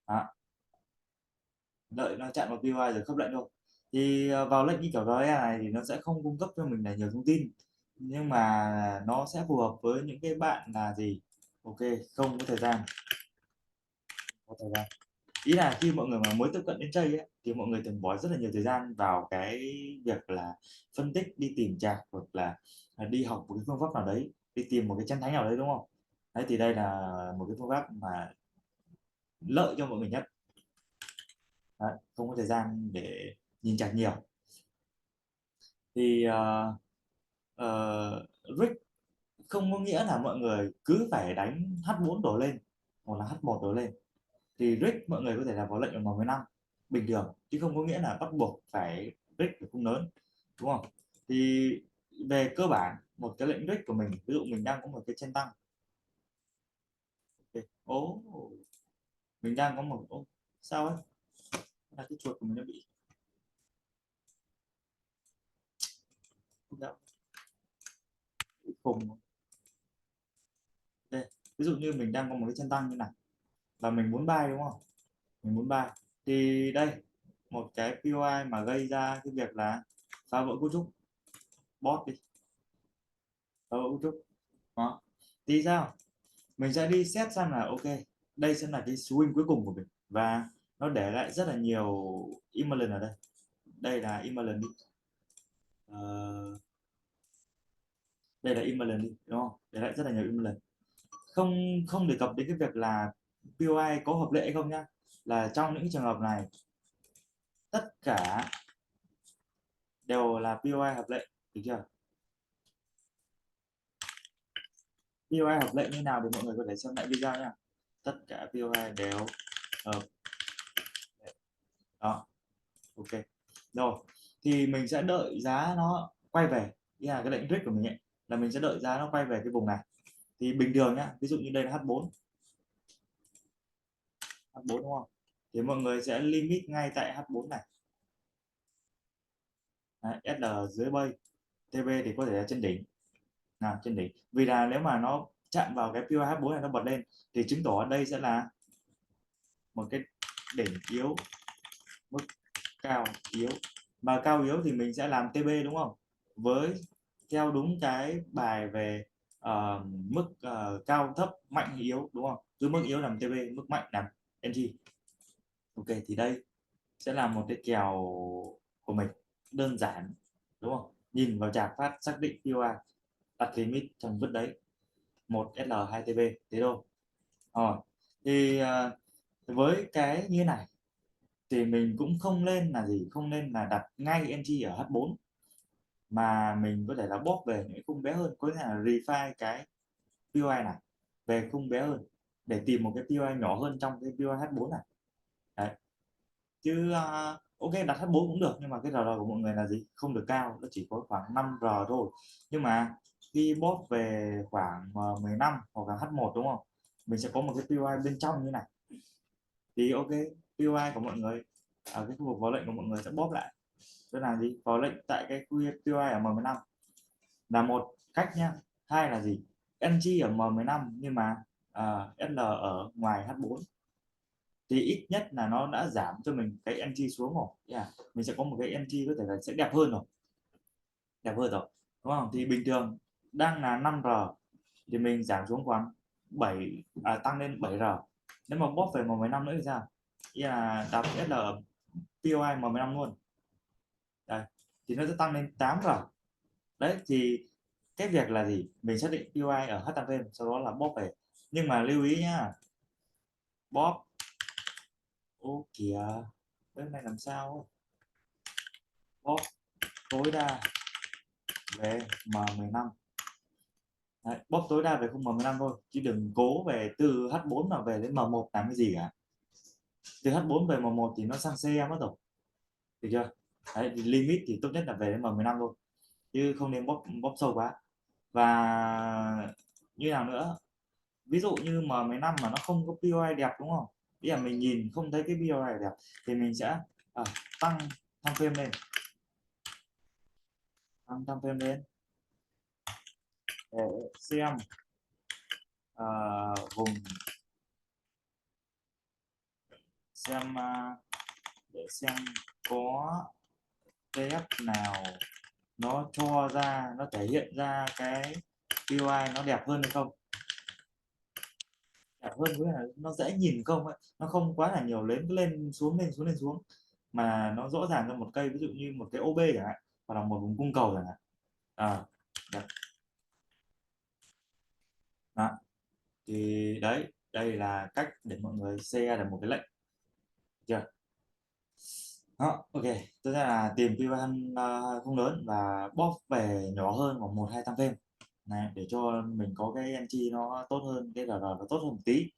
Đó, đợi nó chạm vào POI rồi khớp lệnh thôi. Thì vào lệnh như kiểu RE này thì nó sẽ không cung cấp cho mình là nhiều thông tin, nhưng mà nó sẽ phù hợp với những cái bạn là gì, ok, không có thời gian, có thời gian, ý là khi mọi người mà mới tiếp cận đến chơi ấy, thì mọi người thường bỏ rất là nhiều thời gian vào cái việc là phân tích, đi tìm chạc, hoặc là đi học một cái phương pháp nào đấy, đi tìm một cái chân thánh nào đấy, đúng không? Đấy thì đây là một cái phương pháp mà lợi cho mọi người nhất. Đấy, không có thời gian để nhìn chạc nhiều. Thì Rick không có nghĩa là mọi người cứ phải đánh H4 đổ lên hoặc là H1 đổ lên. Thì Rick mọi người có thể là vào lệnh ở M15 bình thường, chứ không có nghĩa là bắt buộc phải Rick phải khung lớn, đúng không? Thì về cơ bản một cái lệnh Rick của mình, ví dụ mình đang có một cái chân tăng, okay. Mình đang có một sao ấy, là cái chuột của mình nó bị khùng đây. Ví dụ như mình đang có một cái chân tăng như này và mình muốn buy, đúng không? Mình muốn buy thì đây, một cái POI mà gây ra cái việc là phá vỡ cấu trúc, bot đi, phá vỡ cấu trúc đó, thì sao, mình sẽ đi xét xem là ok, đây sẽ là cái swing cuối cùng của mình, và nó để lại rất là nhiều imbalance ở đây. Đây là imbalance đi. Ờ, đây là imbalance đi, đúng không? Để lại rất là nhiều imbalance. Không, không đề cập đến cái việc là POI có hợp lệ hay không nhá, là trong những trường hợp này tất cả đều là POI hợp lệ, được chưa? POI hợp lệ như nào thì mọi người có thể xem lại video nha. Tất cả POI đều hợp lệ. Đó, ok. Rồi, thì mình sẽ đợi giá nó quay về. Ý là cái lệnh trade của mình ấy, là mình sẽ đợi giá nó quay về cái vùng này. Thì bình thường nhá, ví dụ như đây là H4, H4 đúng không? Thì mọi người sẽ limit ngay tại H4 này. Đấy, SL dưới bay, TB thì có thể là trên đỉnh. Nào, trên đỉnh. Vì là nếu mà nó chạm vào cái POI H4 này nó bật lên thì chứng tỏ đây sẽ là một cái đỉnh yếu, mức cao yếu, mà cao yếu thì mình sẽ làm TB, đúng không? Với theo đúng cái bài về mức cao thấp mạnh yếu, đúng không? Cứ mức yếu làm TB, mức mạnh làm NG. Ok, thì đây sẽ là một cái kèo của mình, đơn giản, đúng không? Nhìn vào chart phát xác định POI, đặt limit trong vứt đấy, 1 SL 2 TB, thế thôi. Thì với cái như này thì mình cũng không nên là gì, không nên là đặt ngay entry ở H4, mà mình có thể là bóp về những khung bé hơn, có thể là refine cái POI này về khung bé hơn để tìm một cái POI nhỏ hơn trong cái POI H4 này. Đấy. Chứ ok đặt H4 cũng được, nhưng mà cái RR của mọi người là gì, không được cao, nó chỉ có khoảng 5R thôi. Nhưng mà khi bóp về khoảng 15 hoặc là H1, đúng không, mình sẽ có một cái POI bên trong như này, thì ok, POI của mọi người ở cái khu vực vào lệnh của mọi người sẽ bóp lại. Tức là gì, vào lệnh tại cái POI ở M15 là một cách nhá. Hai là gì, NG ở M15 nhưng mà SL ở ngoài H4, thì ít nhất là nó đã giảm cho mình cái NG xuống rồi. Yeah. Mình sẽ có một cái NG có thể là sẽ đẹp hơn rồi, đẹp hơn rồi, đúng không? Thì bình thường đang là 5R thì mình giảm xuống khoảng 7, tăng lên 7R. Nếu mà bóp về M15 nữa thì sao? Yeah, đọc SL POI M15 luôn. Đây, thì nó sẽ tăng lên 8R. Đấy thì cái việc là gì, mình xác định POI ở H tăng thêm, sau đó là bóp về. Nhưng mà lưu ý nhá, bóp, ô kìa, bên này làm sao, bóp tối đa về M15. Đấy, bóp tối đa về khung M15 thôi, chứ đừng cố về từ H4 mà về đến M1 làm cái gì cả. Từ H4 về M1 thì nó sang CE mất rồi, được chưa? Đấy, thì limit thì tốt nhất là về đến M15 thôi, chứ không nên bóp bóp sâu quá. Và như nào nữa, ví dụ như M15 mà nó không có POI đẹp, đúng không? Bây giờ mình nhìn không thấy cái POI đẹp thì mình sẽ tăng tăng frame lên, tăng frame lên để xem vùng xem để xem có TF nào nó cho ra, nó thể hiện ra cái POI nó đẹp hơn hay không, đẹp hơn với là nó dễ nhìn không ấy, nó không quá là nhiều lên, cứ lên xuống lên xuống lên xuống, mà nó rõ ràng ra một cây, ví dụ như một cái OB chẳng hạn, hoặc là một vùng cung cầu chẳng hạn. Đẹp. Đó. Thì đấy, đây là cách để mọi người share được một cái lệnh chưa. Đó, ok, tức là tìm POI không lớn và bóp về nhỏ hơn khoảng 1-2 tăng thêm này, để cho mình có cái entry nó tốt hơn, cái RR nó tốt hơn một tí.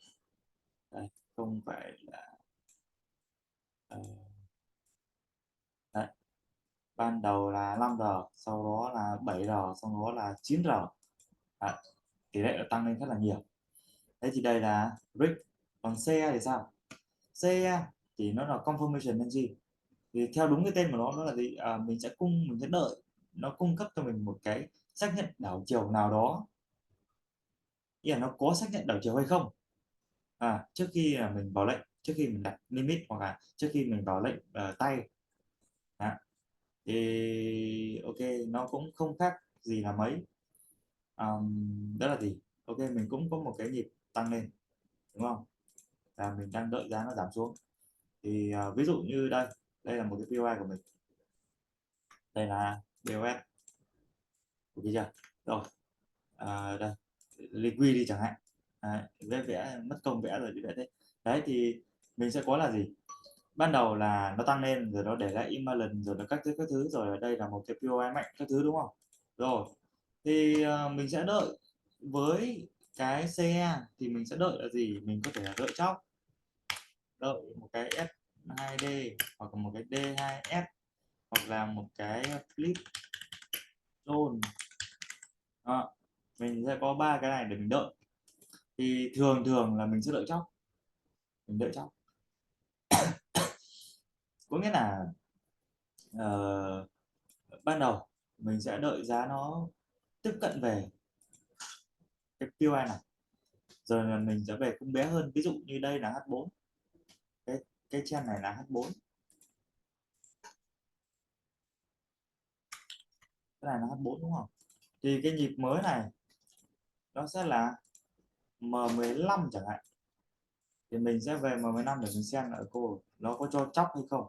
Đây, không phải là đấy, ban đầu là 5R, sau đó là 7R, sau đó là 9R. Đấy, tỷ lệ nó tăng lên rất là nhiều. Thế thì đây là Rick. Còn CA thì sao? CA thì nó là confirmation entry, thì theo đúng cái tên của nó là gì, mình sẽ đợi nó cung cấp cho mình một cái xác nhận đảo chiều nào đó, ý là nó có xác nhận đảo chiều hay không, trước khi là mình vào lệnh, trước khi mình đặt limit, hoặc là trước khi mình vào lệnh tay. Đó. Thì ok, nó cũng không khác gì là mấy. Đó là gì, ok, mình cũng có một cái nhịp tăng lên, đúng không, và mình đang đợi giá nó giảm xuống. Thì ví dụ như đây là một cái POI của mình, đây là BOS, ok chưa. Rồi, đây liquid đi chẳng hạn. Vẽ mất công vẽ rồi, đi vẽ thế. Đấy thì mình sẽ có là gì, ban đầu là nó tăng lên rồi nó để lại imbalance rồi nó các thứ, rồi ở đây là một cái POI mạnh các thứ, đúng không. Rồi thì mình sẽ đợi với cái CE, thì mình sẽ đợi là gì, mình có thể là đợi chóc, đợi một cái S2D, hoặc là một cái D2S, hoặc là một cái flip zone. Đó. Mình sẽ có ba cái này để mình đợi. Thì thường thường là mình sẽ đợi chóc, mình đợi chóc có nghĩa là ban đầu mình sẽ đợi giá nó tiếp cận về cái POI này, rồi là mình sẽ về khung bé hơn, ví dụ như đây là H4, cái chen này là H4, cái này là H4, đúng không. Thì cái nhịp mới này nó sẽ là M15 chẳng hạn, thì mình sẽ về M15 để mình xem là cô nó có cho chóc hay không,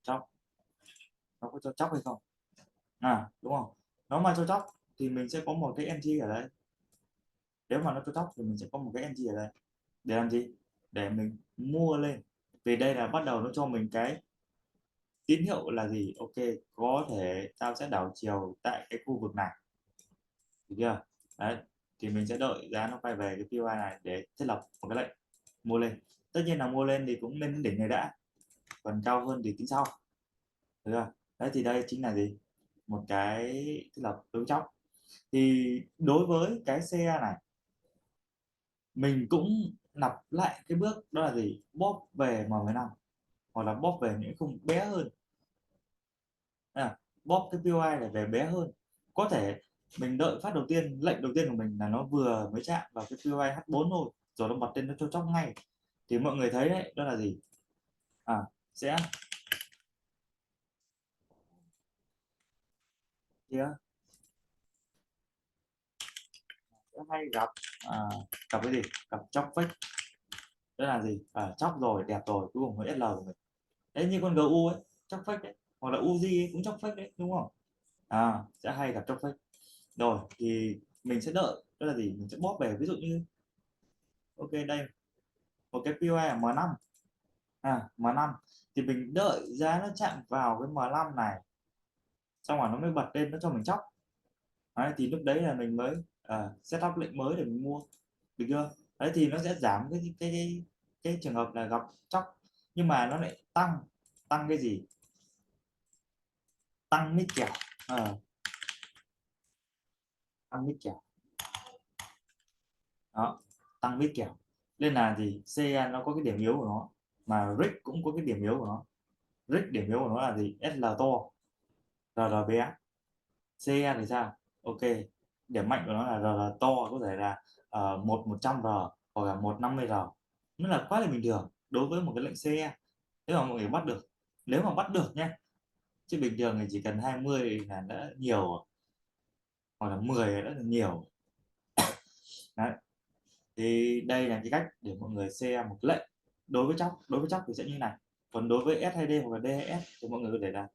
chóc, nó có cho chóc hay không, đúng không. Nó mà cho chóc thì mình sẽ có một cái entry ở đây, nếu mà nó cho chóc thì mình sẽ có một cái entry ở đây để làm gì, để mình mua lên. Vì đây là bắt đầu nó cho mình cái tín hiệu là gì, ok, có thể tao sẽ đảo chiều tại cái khu vực này, được chưa. Đấy, thì mình sẽ đợi giá nó quay về cái POI này để thiết lập một cái lệnh mua lên. Tất nhiên là mua lên thì cũng lên đỉnh này đã, còn cao hơn thì tính sau, được chưa. Đấy thì đây chính là gì, một cái thiết lập đối chóc. Thì đối với cái xe này mình cũng lặp lại cái bước đó là gì, bóp về M15, hoặc là bóp về những khung bé hơn, bóp cái POI này về bé hơn. Có thể mình đợi phát đầu tiên, lệnh đầu tiên của mình là nó vừa mới chạm vào cái POI H4 thôi, rồi nó bật lên nó cho chóc ngay, thì mọi người thấy đấy, đó là gì, sẽ kia sẽ hay gặp gặp cái gì, gặp chóc fake. Đó là gì, chóc rồi đẹp rồi, cuối cùng mới SL của mình. Đấy, như con GU ấy, chóc fake đấy, hoặc là Uzi ấy, cũng chóc fake đấy, đúng không. Sẽ hay gặp chóc fake. Rồi thì mình sẽ đợi, đó là gì, mình sẽ bóp về, ví dụ như ok, đây một cái POI ở M5, M5 thì mình đợi giá nó chạm vào cái M5 này, xong rồi nó mới bật lên nó cho mình chóc. Đấy, thì lúc đấy là mình mới setup lệnh mới để mình mua, được chưa. Đấy thì nó sẽ giảm cái trường hợp là gặp chóc, nhưng mà nó lại tăng, cái gì, tăng mít kèo, tăng mít kèo. Đó, tăng mít kèo, nên là gì, CA nó có cái điểm yếu của nó, mà Rick cũng có cái điểm yếu của nó. Rick điểm yếu của nó là gì, SL to, RR bé. CA thì sao, ok, điểm mạnh của nó là RR to, có thể là 100R hoặc là 150R, nó là quá là bình thường. đối với một cái lệnh CE, nếu mà mọi người bắt được, nếu mà bắt được nhé, chứ bình thường thì chỉ cần 20 là đã nhiều, hoặc là 10 đã là nhiều. Đấy. Thì đây là cái cách để mọi người share một cái lệnh đối với chóc thì sẽ như này, còn đối với SID hoặc là DHS thì mọi người có thể là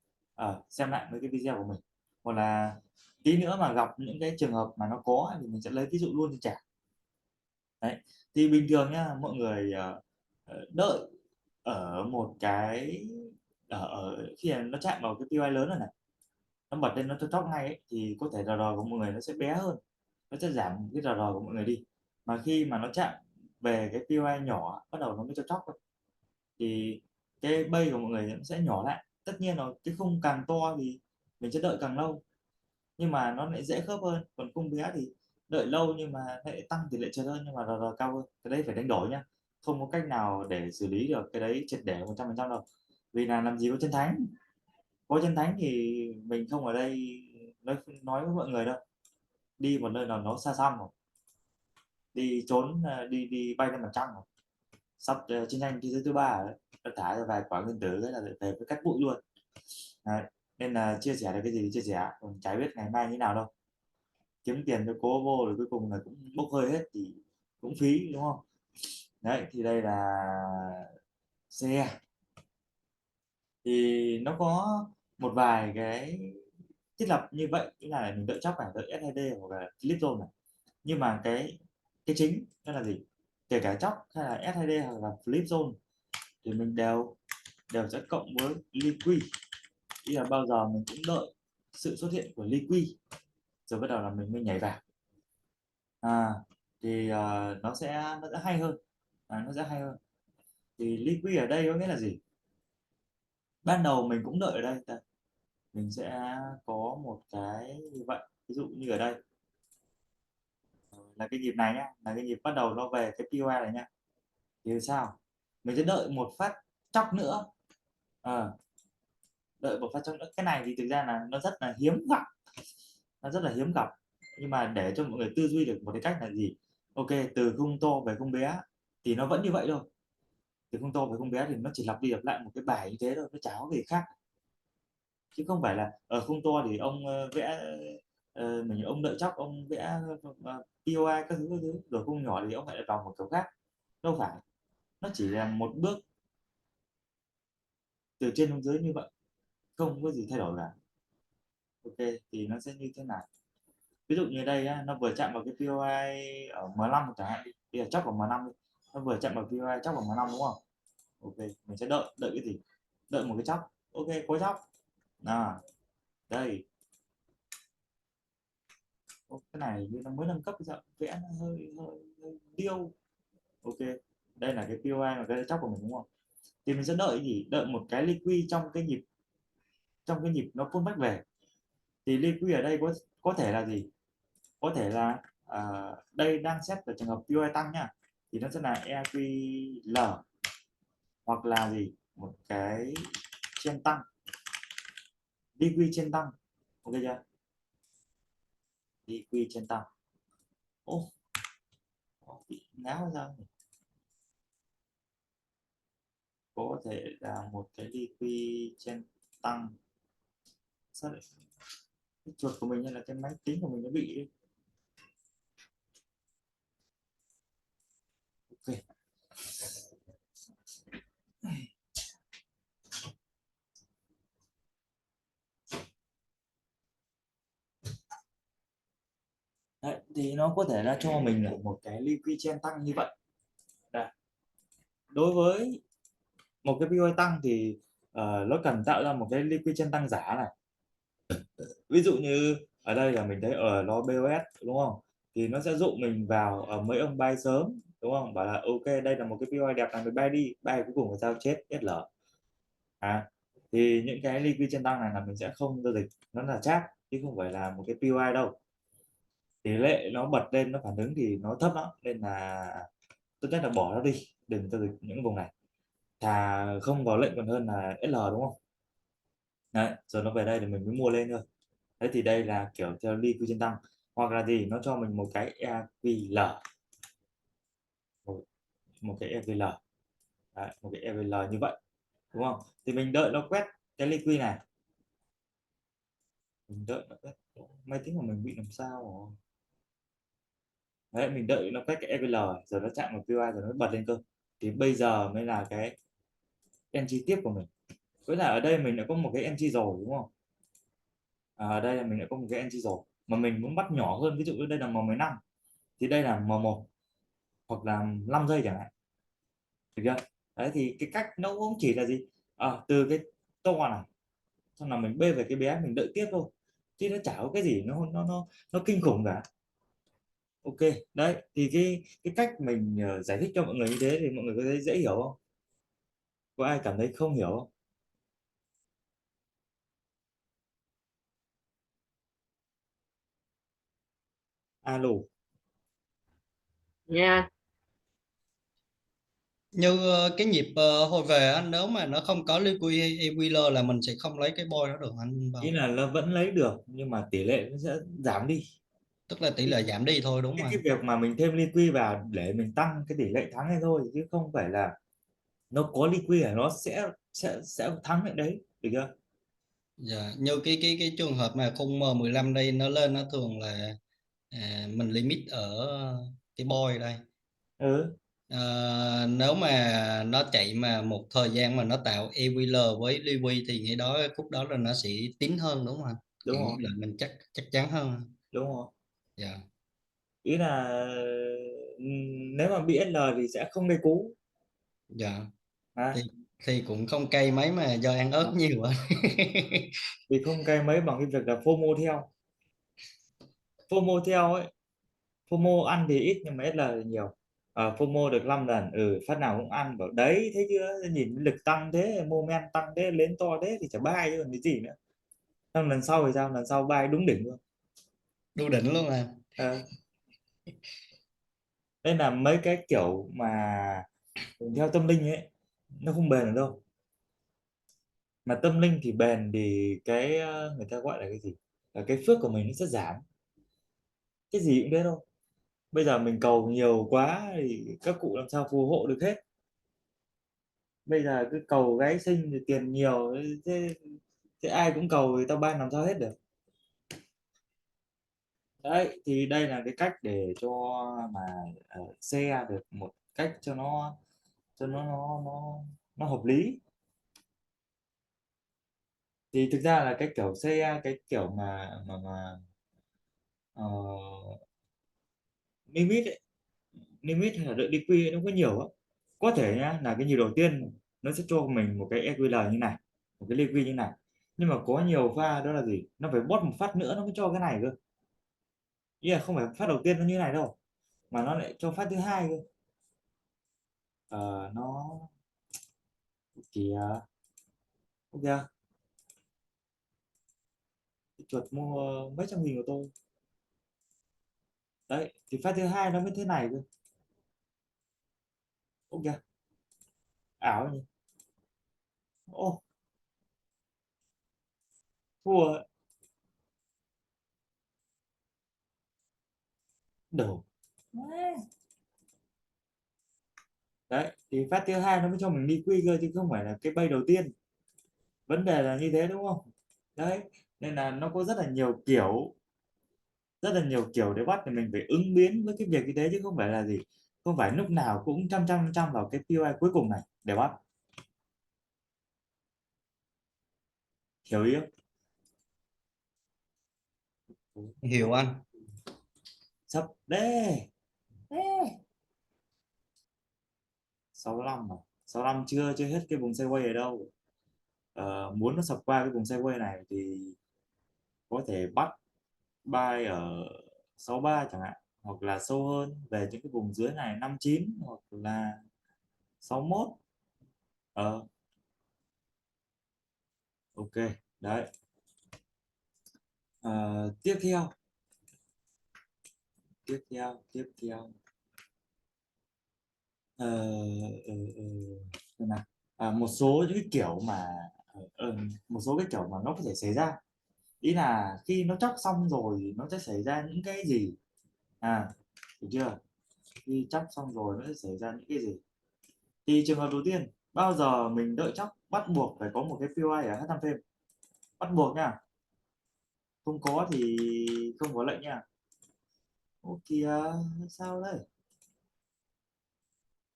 xem lại mấy cái video của mình, hoặc là tí nữa mà gặp những cái trường hợp mà nó có thì mình sẽ lấy ví dụ luôn thì trả. Đấy. Thì bình thường nhá mọi người đợi ở một cái ở khi mà nó chạm vào cái POI lớn rồi này, nó bật lên nó chóc ngay ấy, thì có thể RR của mọi người nó sẽ bé hơn, nó sẽ giảm cái RR của mọi người đi, mà khi mà nó chạm về cái POI nhỏ bắt đầu nó mới cho chóc thôi, thì cái bay của mọi người nó sẽ nhỏ lại. Tất nhiên rồi, cái khung càng to thì mình sẽ đợi càng lâu, nhưng mà nó lại dễ khớp hơn, còn khung bé thì đợi lâu nhưng mà lại tăng tỷ lệ trượt hơn, nhưng mà RR cao hơn. Cái đấy phải đánh đổi nhá, không có cách nào để xử lý được cái đấy triệt để 100% đâu, vì là làm gì có chân thánh. Có chân thánh thì mình không ở đây nói với mọi người đâu, đi một nơi nào nó xa xăm rồi, đi trốn đi đi bay lên mặt trăng rồi, sắp chiến tranh thế giới thứ ba rồi, nó thả ra vài quả nguyên tử cái là về với cắt bụi luôn. Đấy. Nên là chia sẻ được cái gì thì chia sẻ, còn chả biết ngày mai như nào đâu, kiếm tiền cho cố vô rồi cuối cùng là cũng bốc hơi hết thì cũng phí, đúng không? Đấy thì đây là xe, thì nó có một vài cái thiết lập như vậy, như là mình đợi chóc này, đợi SHD hoặc là flip zone này, nhưng mà cái chính đó là gì, kể cả chóc hay là SHD hoặc là flip zone thì mình đều đều sẽ cộng với liqui, ý là bao giờ mình cũng đợi sự xuất hiện của liqui rồi bắt đầu là mình mới nhảy vào. à, thì nó sẽ hay hơn, nó sẽ hay hơn. Thì liqui ở đây có nghĩa là gì, ban đầu mình cũng đợi ở đây. Đây, mình sẽ có một cái như vậy, ví dụ như ở đây là cái nhịp này nhá, là cái nhịp bắt đầu nó về cái POI này nhá, thì sao mình sẽ đợi một phát chóc nữa. à, Đợi một phát chóc nữa, cái này thì thực ra là nó rất là hiếm gặp, nó rất là hiếm gặp, nhưng mà để cho mọi người tư duy được một cái cách là gì, ok, từ khung to về khung bé thì nó vẫn như vậy thôi, từ khung to về khung bé thì nó chỉ lặp đi lặp lại một cái bài như thế thôi, nó chả có gì khác, chứ không phải là ở khung to thì ông vẽ mình ông đợi chóc ông vẽ POI các thứ, rồi khung nhỏ thì ông lại vào một kiểu khác, đâu phải, nó chỉ là một bước từ trên xuống dưới như vậy, không có gì thay đổi cả. Ok, thì nó sẽ như thế này, ví dụ như đây á, nó vừa chạm vào cái POI ở M5 chẳng hạn đi, bây giờ chóc vào M5 đi, nó vừa chạm vào POI chóc vào M5 đúng không? Ok, mình sẽ đợi cái gì, đợi một cái chóc. Ok, có chóc nào, đây. Ô, cái này như nó mới nâng cấp sao vẽ nó hơi điêu. Ok, đây là cái POI mà cái chóc của mình đúng không, thì mình sẽ đợi gì, đợi một cái liqui trong cái nhịp nó pullback về. Thì liqui ở đây có thể là gì, có thể là đây đang xét ở trường hợp POI tăng nhá, thì nó sẽ là EQL, hoặc là gì, một cái trên tăng, liqui trên tăng. Ok chưa, liqui trên tăng. Ô, bị ngáo ra, có thể là một cái liqui trên tăng. Sao lại cái chuột của mình hay là cái máy tính của mình nó bị. Ok. Đấy, thì nó có thể là cho mình ở một cái liqui trên tăng như vậy. Đây. Đối với một cái POI tăng thì nó cần tạo ra một cái liqui trên tăng giả này, ví dụ như ở đây là mình thấy ở nó BOS đúng không, thì nó sẽ dụ mình vào ở mấy ông bay sớm đúng không, bảo là ok đây là một cái POI đẹp là mình bay đi, bay cuối cùng là sao chết SL. Thì những cái liquid trên tăng này là mình sẽ không giao dịch, nó là chat chứ không phải là một cái POI đâu, tỷ lệ nó bật lên nó phản ứng thì nó thấp lắm, nên là tốt nhất là bỏ nó đi, đừng giao dịch những vùng này, thà không vào lệnh còn hơn là SL đúng không. Đấy, rồi nó về đây thì mình mới mua lên thôi. Đấy thì đây là kiểu theo liquid trên tăng, hoặc là gì nó cho mình một cái EQL, một cái EQL. Đấy, một cái EVL như vậy, đúng không? Thì mình đợi nó quét cái liquid này, mình đợi nó quét. Máy tính của mình bị làm sao rồi? Đấy, mình đợi nó quét cái EVL rồi nó chạm vào POI rồi nó bật lên cơ, thì bây giờ mới là cái entry tiếp của mình. Với là ở đây mình đã có một cái entry rồi, đúng không? Ở đây là mình đã có một cái entry rồi mà mình muốn bắt nhỏ hơn, ví dụ như đây là M15 thì đây là M1 hoặc là 5 giây chẳng hạn, được chưa? Đấy thì cái cách nó cũng chỉ là gì, từ cái to này xong là mình bê về cái bé mình đợi tiếp thôi, chứ nó chả có cái gì nó kinh khủng cả. Ok, đấy thì cái cách mình giải thích cho mọi người như thế thì mọi người có thấy dễ hiểu không? Có ai cảm thấy không hiểu không? Alo. Nha. Như cái nhịp hồi về anh, nếu mà nó không có liquid hay Wheeler là mình sẽ không lấy cái boy đó được anh Ý Bảo. là nó vẫn lấy được nhưng mà tỷ lệ nó sẽ giảm đi. Tức là tỷ lệ giảm đi thôi đúng không Cái anh? việc mà mình thêm liquid vào để mình tăng cái tỷ lệ thắng này thôi, chứ không phải là nó có liquid là nó sẽ thắng lại đấy, được chưa? Dạ, như cái trường hợp mà khung M15 đây nó lên, nó thường là mình limit ở cái boy đây. Ừ, Nếu mà nó chạy mà một thời gian mà nó tạo e-wheeler với liquid thì ngay đó khúc đó là nó sẽ tín hơn đúng không anh? đúng Kiểu như rồi, là mình chắc chắc chắn hơn. đúng rồi. Dạ. Ý là nếu mà bị SL thì sẽ không gây cú. Dạ. thì À, thì cũng không cay mấy mà do ăn ớt nhiều á. vì không gây mấy bằng cái việc là FOMO theo. FOMO theo ấy, FOMO ăn thì ít nhưng mà SL thì nhiều. FOMO được 5 lần, phát nào cũng ăn, bảo đấy thấy chưa, nhìn lực tăng thế, moment tăng thế, lên to thế thì chả bay chứ còn cái gì nữa. Xong lần sau thì sao, lần sau bay đúng đỉnh luôn. Đu đỉnh luôn à. Ờ, Nên là mấy cái kiểu mà theo tâm linh ấy nó không bền ở đâu, mà tâm linh thì bền thì cái người ta gọi là cái gì, là cái phước của mình nó sẽ giảm. Cái gì cũng thế thôi, bây giờ mình cầu nhiều quá thì các cụ làm sao phù hộ được hết. Bây giờ cứ cầu gái xinh thì tiền nhiều, thế ai cũng cầu thì tao ban làm sao hết được. Đấy thì đây là cái cách để cho mà xe được một cách cho nó hợp lý. Thì thực ra là cái kiểu xe, cái kiểu uh, limit ấy, limit hay là đợi DQ ấy, nó có nhiều lắm. Có thể nhá là cái nhịp đầu tiên nó sẽ cho mình một cái EQL như này, một cái liquid như này, nhưng mà có nhiều pha đó là gì, nó phải bot một phát nữa nó mới cho cái này cơ. Ý là không phải phát đầu tiên nó như này đâu, mà nó lại cho phát thứ hai cơ. Nó kìa, ok, cái chuột mua mấy trăm nghìn của tôi. Đấy thì phát thứ hai nó mới thế này cơ. Ok, ảo nhỉ. Ô, thua. Đồ. Đấy thì phát thứ hai nó mới cho mình đi quy cơ chứ không phải là cái bay đầu tiên, vấn đề là như thế đúng không? Đấy nên là nó có rất là nhiều kiểu, rất là nhiều kiểu để bắt, thì mình phải ứng biến với cái việc như thế chứ không phải là gì, không phải lúc nào cũng trăm trăm trăm vào cái POI cuối cùng này để bắt. Hiểu ý không? Hiểu anh. Sắp đê. 65 mà, 65 chưa chưa hết cái vùng sideways ở đâu. Muốn nó sập qua cái vùng sideways này thì có thể bắt buy ở 63 chẳng hạn, hoặc là sâu hơn về những cái vùng dưới này 59 hoặc là 61. ờ ok, đấy. Tiếp theo, tiếp theo ờ, ờ, ờ, xem nào. Một số những cái kiểu mà một số cái kiểu mà nó có thể xảy ra, ý là khi nó chóc xong rồi thì nó sẽ xảy ra những cái gì, được chưa? Khi chóc xong rồi nó sẽ xảy ra những cái gì, thì trường hợp đầu tiên bao giờ mình đợi chóc bắt buộc phải có một cái POI ở hát time frame, bắt buộc nha, không có thì không có lệnh nha. Ô kìa, sao đây,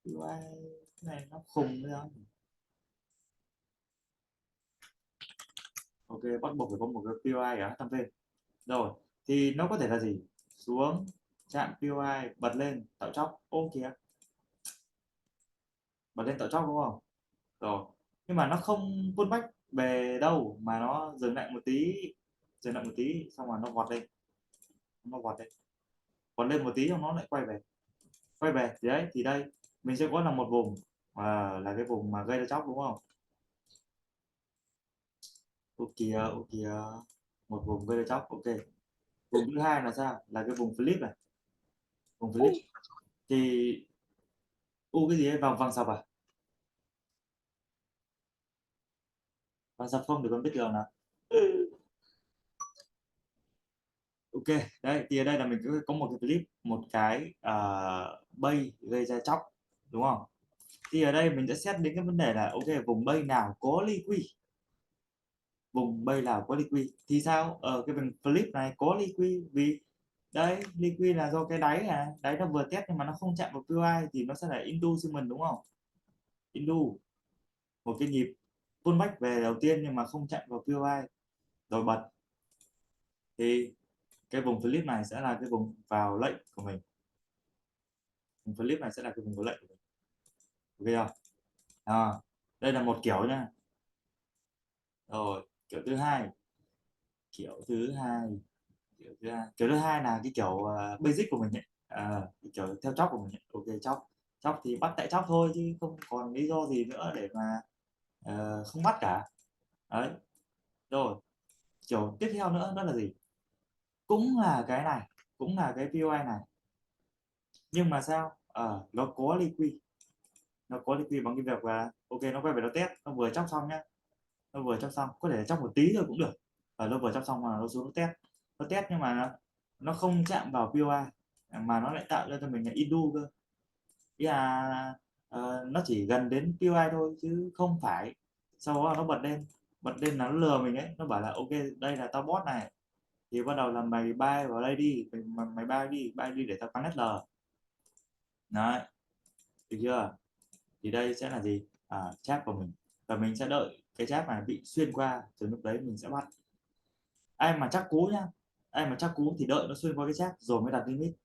POI này nó khùng đấy không? Ok, bắt buộc phải có một cái POI ở hát time frame. Rồi thì nó có thể là gì, xuống chạm POI bật lên tạo chóc, ô kìa, bật lên tạo chóc đúng không? Rồi nhưng mà nó không pullback về đâu mà nó dừng lại một tí, dừng lại một tí xong rồi nó vọt lên, nó vọt lên một tí xong nó lại quay về, quay về thì đấy, thì đây mình sẽ có là một vùng là cái vùng mà gây ra chóc đúng không? Ok ok, một vùng gây ra chóc, ok. Vùng thứ hai là sao, là cái vùng flip này, vùng flip thì cái gì ấy, vòng vòng sập à, vòng sập không thì con biết đường nào. Ok, đấy thì ở đây là mình có một cái clip, một cái bay gây ra chóc đúng không? Thì ở đây mình sẽ xét đến cái vấn đề là ok, vùng bay nào có liqui, vùng bay nào có liqui thì sao, ở cái vùng flip này có liqui vì đấy, liqui là do cái đáy, đáy nó vừa test nhưng mà nó không chạm vào POI thì nó sẽ là inducement đúng không? Indu một cái nhịp pullback về đầu tiên nhưng mà không chạm vào POI rồi bật, thì cái vùng flip này sẽ là cái vùng vào lệnh của mình, vùng flip này sẽ là cái vùng vào lệnh của mình, ok không? Đây là một kiểu nha. Rồi kiểu thứ hai, kiểu thứ hai kiểu thứ hai là cái kiểu basic của mình ấy. Cái kiểu theo chóc của mình ấy. Ok, chóc, chóc thì bắt tại chóc thôi chứ không còn lý do gì nữa để mà không bắt cả, đấy. Rồi kiểu tiếp theo nữa đó là gì, cũng là cái này, cũng là cái POI này nhưng mà sao, nó có liquid, nó có liquid bằng cái việc là ok, nó quay về nó test, nó vừa chóc xong nhá, nó vừa chóc xong có thể chóc một tí thôi cũng được, nó vừa chóc xong mà nó xuống nó test nhưng mà nó không chạm vào POI mà nó lại tạo ra cho mình là indu cơ, ý là nó chỉ gần đến POI thôi chứ không phải, sau đó nó bật lên là nó lừa mình ấy, nó bảo là ok đây là tao bot này, thì bắt đầu là mày buy vào đây đi, mày buy đi để tao cắn SL, đấy, được chưa? Thì đây sẽ là gì, chap của mình, và mình sẽ đợi cái chap này bị xuyên qua rồi lúc đấy mình sẽ bắt. Ai mà chắc cú nhá, ai mà chắc cú thì đợi nó xuyên qua cái chap rồi mới đặt limit,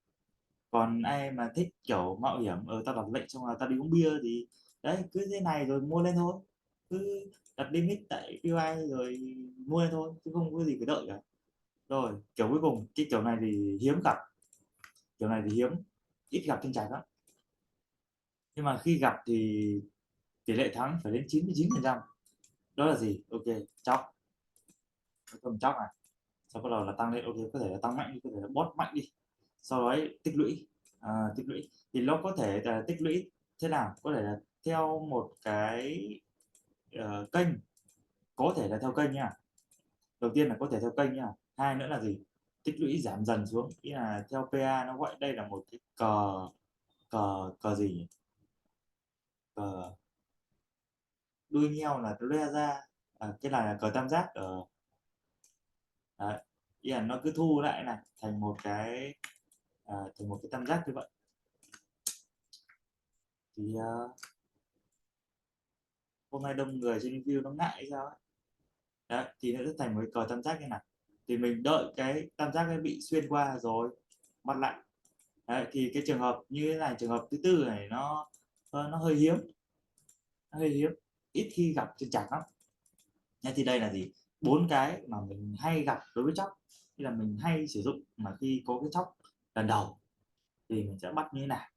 còn ai mà thích kiểu mạo hiểm, tao đặt lệnh xong là tao đi uống bia thì đấy cứ thế này rồi mua lên thôi, cứ đặt limit tại POI rồi mua lên thôi chứ không có gì phải đợi cả. Rồi kiểu cuối cùng, cái kiểu này thì hiếm gặp, kiểu này thì hiếm, ít gặp trên trạch lắm, nhưng mà khi gặp thì tỷ lệ thắng phải đến 99%. Đó là gì, ok, chóc, cầm chóc này, sau bắt đầu là tăng lên, ok có thể là tăng mạnh đi, có thể là bot mạnh đi, sau đấy tích lũy, tích lũy thì nó có thể là tích lũy thế nào, có thể là theo một cái kênh, có thể là theo kênh nha, đầu tiên là có thể theo kênh nha, hai nữa là gì, tích lũy giảm dần xuống, ý là theo PA nó gọi đây là một cái cờ, cờ gì nhỉ? Cờ đuôi nheo là nó loe ra, cái này là cờ tam giác ở đấy, ý là nó cứ thu lại này thành một cái, thành một cái tam giác như vậy, thì hôm nay đông người trên review nó ngại hay sao ấy. Đấy thì nó sẽ thành một cái cờ tam giác như này, thì mình đợi cái tam giác ấy bị xuyên qua rồi bắt lại. Đấy, thì cái trường hợp như thế này, trường hợp thứ tư này nó hơi hiếm, nó hơi hiếm, ít khi gặp trên chart lắm. Thế thì đây là gì, bốn cái mà mình hay gặp đối với chóc, như là mình hay sử dụng mà khi có cái chóc lần đầu thì mình sẽ bắt như thế nào.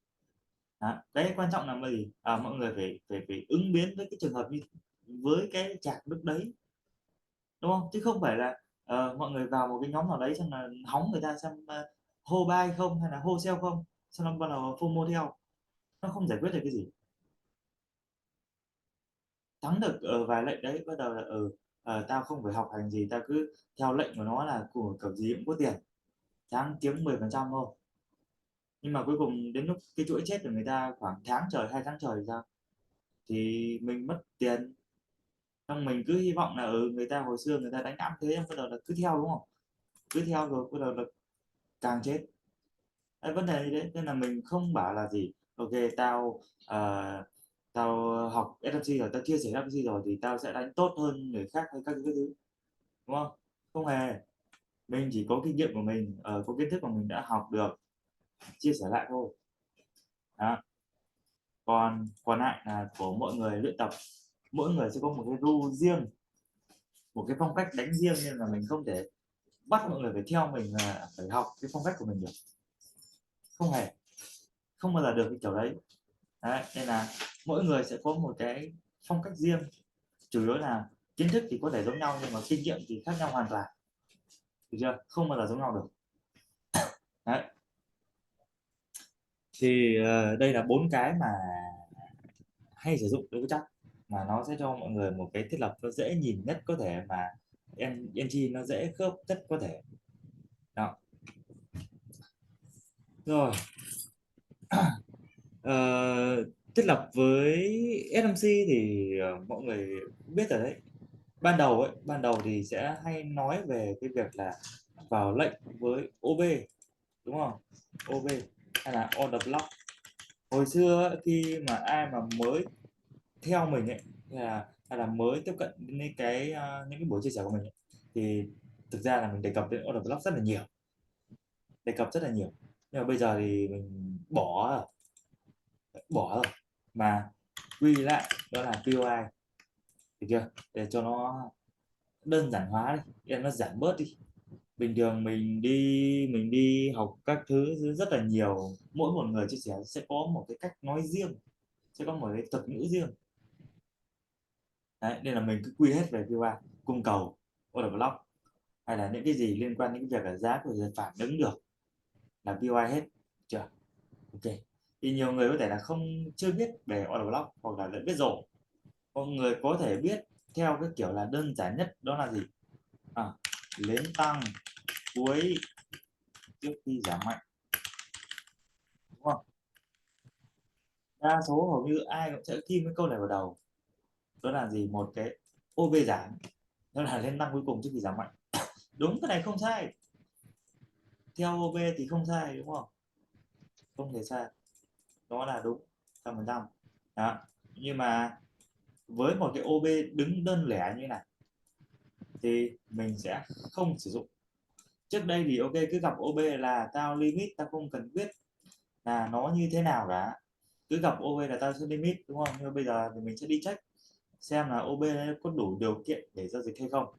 Đó. Cái quan trọng là gì, mọi người phải phải phải ứng biến với cái trường hợp như với cái chart lúc đấy, đúng không, chứ không phải là mọi người vào một cái nhóm nào đấy xong là hóng người ta xem hô buy không hay là hô sell không, xong nó bắt đầu FOMO theo, nó không giải quyết được cái gì. Thắng được ở vài lệnh đấy bắt đầu là tao không phải học hành gì, tao cứ theo lệnh của nó là của kiểu gì cũng có tiền, tháng kiếm 10% thôi, nhưng mà cuối cùng đến lúc cái chuỗi chết của người ta khoảng tháng trời, 2 tháng trời thì sao, thì mình mất tiền, xong mình cứ hy vọng là người ta hồi xưa người ta đánh áp thế, bắt đầu là cứ theo, đúng không, cứ theo rồi bắt đầu là càng chết. Đấy, vấn đề như thế nên là mình không bảo là gì, ok tao tao học SMC rồi, tao chia sẻ SMC rồi thì tao sẽ đánh tốt hơn người khác hay các thứ, đúng không? Không hề, mình chỉ có kinh nghiệm của mình, có kiến thức mà mình đã học được, chia sẻ lại thôi. Đó. Còn còn lại là của mọi người luyện tập, mỗi người sẽ có một cái ru riêng, một cái phong cách đánh riêng, nên là mình không thể bắt mọi người phải theo mình là phải học cái phong cách của mình được, không hề, không bao giờ được cái kiểu đấy. Đấy, nên là mỗi người sẽ có một cái phong cách riêng, chủ yếu là kiến thức thì có thể giống nhau nhưng mà kinh nghiệm thì khác nhau hoàn toàn, được chưa, không bao giờ giống nhau được. Đấy, thì đây là 4 cái mà hay sử dụng đối với chắc, mà nó sẽ cho mọi người một cái thiết lập nó dễ nhìn nhất có thể, mà NG nó dễ khớp nhất có thể. Đó. Rồi, ờ, thiết lập với SMC thì mọi người biết rồi đấy. Ban đầu thì sẽ hay nói về cái việc là vào lệnh với OB, đúng không, OB hay là order block. Hồi xưa khi mà ai mà mới theo mình ấy, hay là mới tiếp cận đến cái những cái buổi chia sẻ của mình ấy, thì thực ra là mình đề cập đến order block rất là nhiều, đề cập rất là nhiều, nhưng mà bây giờ thì mình bỏ rồi, mà quy lại đó là POI, được chưa, để cho nó đơn giản hóa đi, để nó giảm bớt đi. Bình thường mình đi học các thứ rất là nhiều, mỗi một người chia sẻ sẽ có một cái cách nói riêng, sẽ có một cái thuật ngữ riêng. Đấy, nên là mình cứ quy hết về POI, cung cầu, order block, hay là những cái gì liên quan đến cái việc là giá của người phản ứng được là POI hết, chưa, ok. Thì nhiều người có thể là không chưa biết về order block, hoặc là đã biết rồi, mọi người có thể biết theo cái kiểu là đơn giản nhất, đó là gì, lên tăng cuối trước khi giảm mạnh, đúng không? Đa số hầu như ai cũng sẽ kim cái câu này vào đầu, đó là gì, một cái OB giảm, đó là lên tăng cuối cùng trước khi giảm mạnh. Đúng, cái này không sai, theo OB thì không sai, đúng không, không thể sai, đó là đúng 100%. Đó, nhưng mà với một cái OB đứng đơn lẻ như này thì mình sẽ không sử dụng. Trước đây thì ok, cứ gặp OB là tao limit, tao không cần biết là nó như thế nào cả, cứ gặp OB là tao sẽ limit, đúng không? Nhưng mà bây giờ thì mình sẽ đi check xem là OB có đủ điều kiện để giao dịch hay không,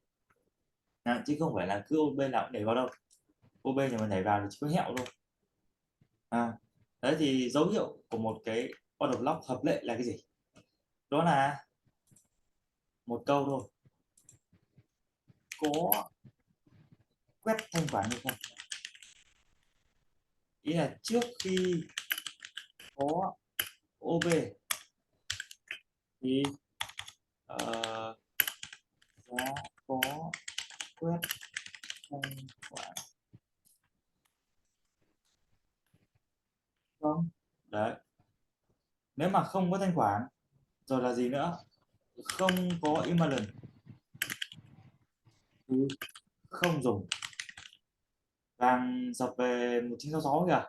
chứ không phải là cứ OB nào cũng để vào đâu, OB nhà mình nhảy vào thì chỉ có hẹo thôi. à, Đấy, thì dấu hiệu của một cái order block hợp lệ là cái gì, đó là một câu thôi, có quét thanh khoản hay không, ý là trước khi có OB thì uh, giá có quét thanh khoản không. Đấy, nếu mà không có thanh khoản rồi là gì nữa, không có imbalance thì không dùng. Vàng sập về 1966 kìa,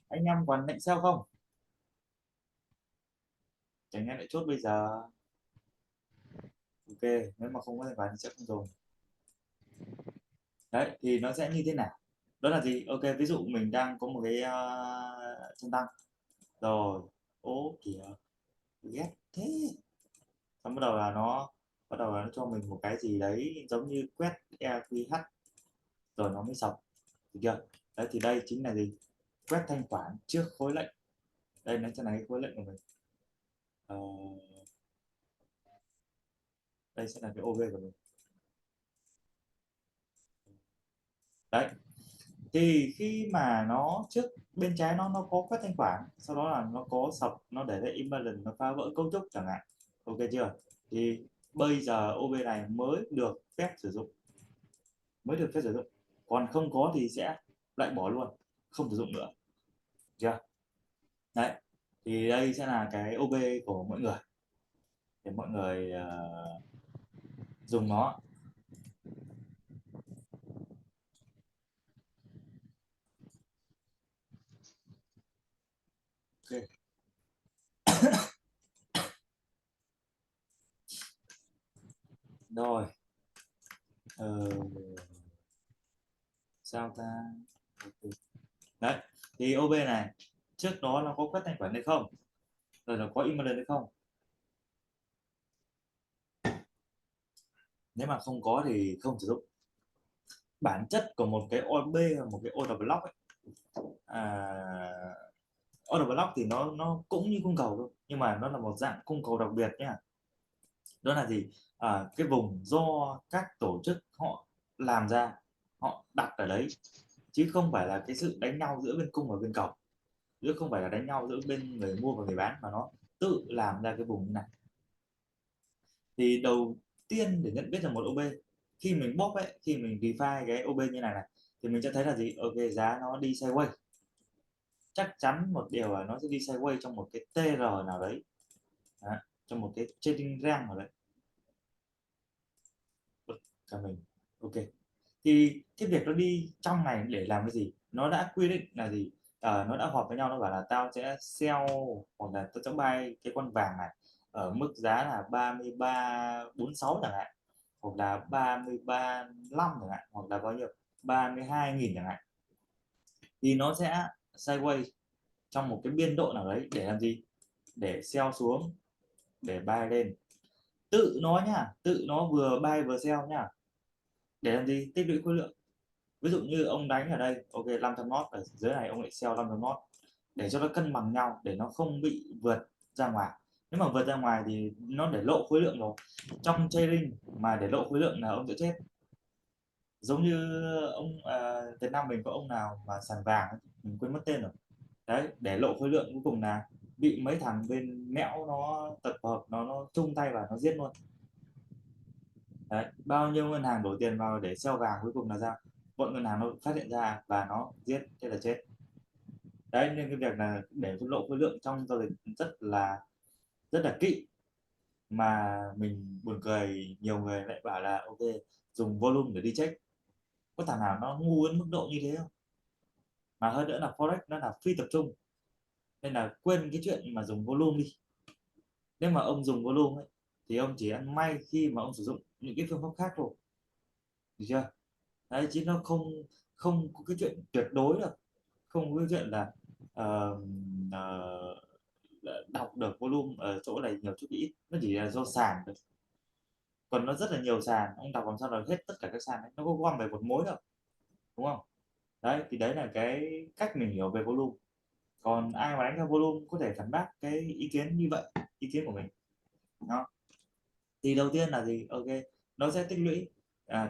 anh em còn định sell không, chẳng nhẽ lại chốt bây giờ. Ok, nếu mà không có thanh khoản thì sẽ không dùng. Đấy, thì nó sẽ như thế nào, đó là gì, ok, ví dụ mình đang có một cái chân tăng rồi, ô kìa, ghét thế, xong bắt đầu là nó cho mình một cái gì đấy giống như quét EQH rồi nó mới sập, được chưa. Đấy, thì đây chính là gì, quét thanh khoản trước khối lệnh. Đây nó sẽ là cái khối lệnh của mình. Ờ, đây sẽ là cái OV của mình. Đấy, thì khi mà nó trước bên trái nó có quét thanh khoản, sau đó là nó có sập, nó để lại imbalance, nó phá vỡ cấu trúc chẳng hạn, ok chưa, thì bây giờ OB này mới được phép sử dụng, còn không có thì sẽ lại bỏ luôn, không sử dụng nữa, chưa. Đấy, Thì đây sẽ là cái OB của mọi người để mọi người dùng nó. Ok. Rồi ờ, sao ta. Ok. Đấy thì OB này trước đó nó có quét thanh khoản hay không, rồi nó có email hay không. Nếu mà không có thì không sử dụng. Bản chất của một cái OB và một cái order block ấy, order block thì nó cũng như cung cầu thôi, nhưng mà nó là một dạng cung cầu đặc biệt nhá. Đó là gì? Cái vùng do các tổ chức họ làm ra, họ đặt ở đấy, chứ không phải là cái sự đánh nhau giữa bên cung và bên cầu, chứ không phải là đánh nhau giữa bên người mua và người bán, mà nó tự làm ra cái vùng như này. Thì đầu tiên để nhận biết là một OB, khi mình bóp ấy, khi mình define cái OB như này này, thì mình sẽ thấy là gì? Ok, giá nó đi sideways, chắc chắn một điều là nó sẽ đi sideways trong một cái TR nào đấy. Đó, trong một cái trading range nào đấy. Cho mình ok. Thì cái việc nó đi trong này để làm cái gì, nó đã quy định là gì? Nó đã họp với nhau, nó bảo là tao sẽ sell hoặc là tao sẽ buy cái con vàng này ở mức giá là 33,46 chẳng hạn, hoặc là 33,5 chẳng hạn, hoặc là bao nhiêu, 32.000 chẳng hạn. Thì nó sẽ sideways trong một cái biên độ nào đấy để làm gì? Để sell xuống, để buy lên. Tự nó nhá, tự nó vừa buy vừa sell nhá. Để làm gì? Tích lũy khối lượng. Ví dụ như ông đánh ở đây ok 500 nốt, ở dưới này ông lại sell 500 nốt để cho nó cân bằng nhau, để nó không bị vượt ra ngoài. Nếu mà vượt ra ngoài thì nó để lộ khối lượng rồi. Trong trading mà để lộ khối lượng là ông sẽ chết. Giống như ông Việt Nam mình có ông nào mà sàn vàng ấy, mình quên mất tên rồi. Đấy, để lộ khối lượng cuối cùng là bị mấy thằng bên mẽo nó tập hợp, nó chung tay vào nó giết luôn. Đấy, bao nhiêu ngân hàng đổ tiền vào để sell vàng, cuối cùng là sao? Bọn ngân hàng nó phát hiện ra và nó giết, thế là chết. Đấy, nên cái việc là để lộ khối lượng trong giao dịch rất là kỹ. Mà mình buồn cười, nhiều người lại bảo là ok dùng volume để đi check. Có thằng nào nó ngu đến mức độ như thế không? Mà hơn nữa là forex nó là phi tập trung, nên là quên cái chuyện mà dùng volume đi. Nếu mà ông dùng volume ấy, thì ông chỉ ăn may khi mà ông sử dụng những cái phương pháp khác thôi, được chưa? Đấy, chứ nó không không có cái chuyện tuyệt đối đâu. Không có cái chuyện là ờ, ờ, đọc được volume ở chỗ này nhiều chút ít, nó chỉ là do sàn thôi. Còn nó rất là nhiều sàn, ông đọc làm sao là hết tất cả các sàn ấy, nó có gom về một mối đâu, đúng không? Đấy thì đấy là cái cách mình hiểu về volume. Còn ai mà đánh theo volume có thể phản bác cái ý kiến như vậy, ý kiến của mình. Đó. Thì đầu tiên là gì? Ok, nó sẽ tích lũy,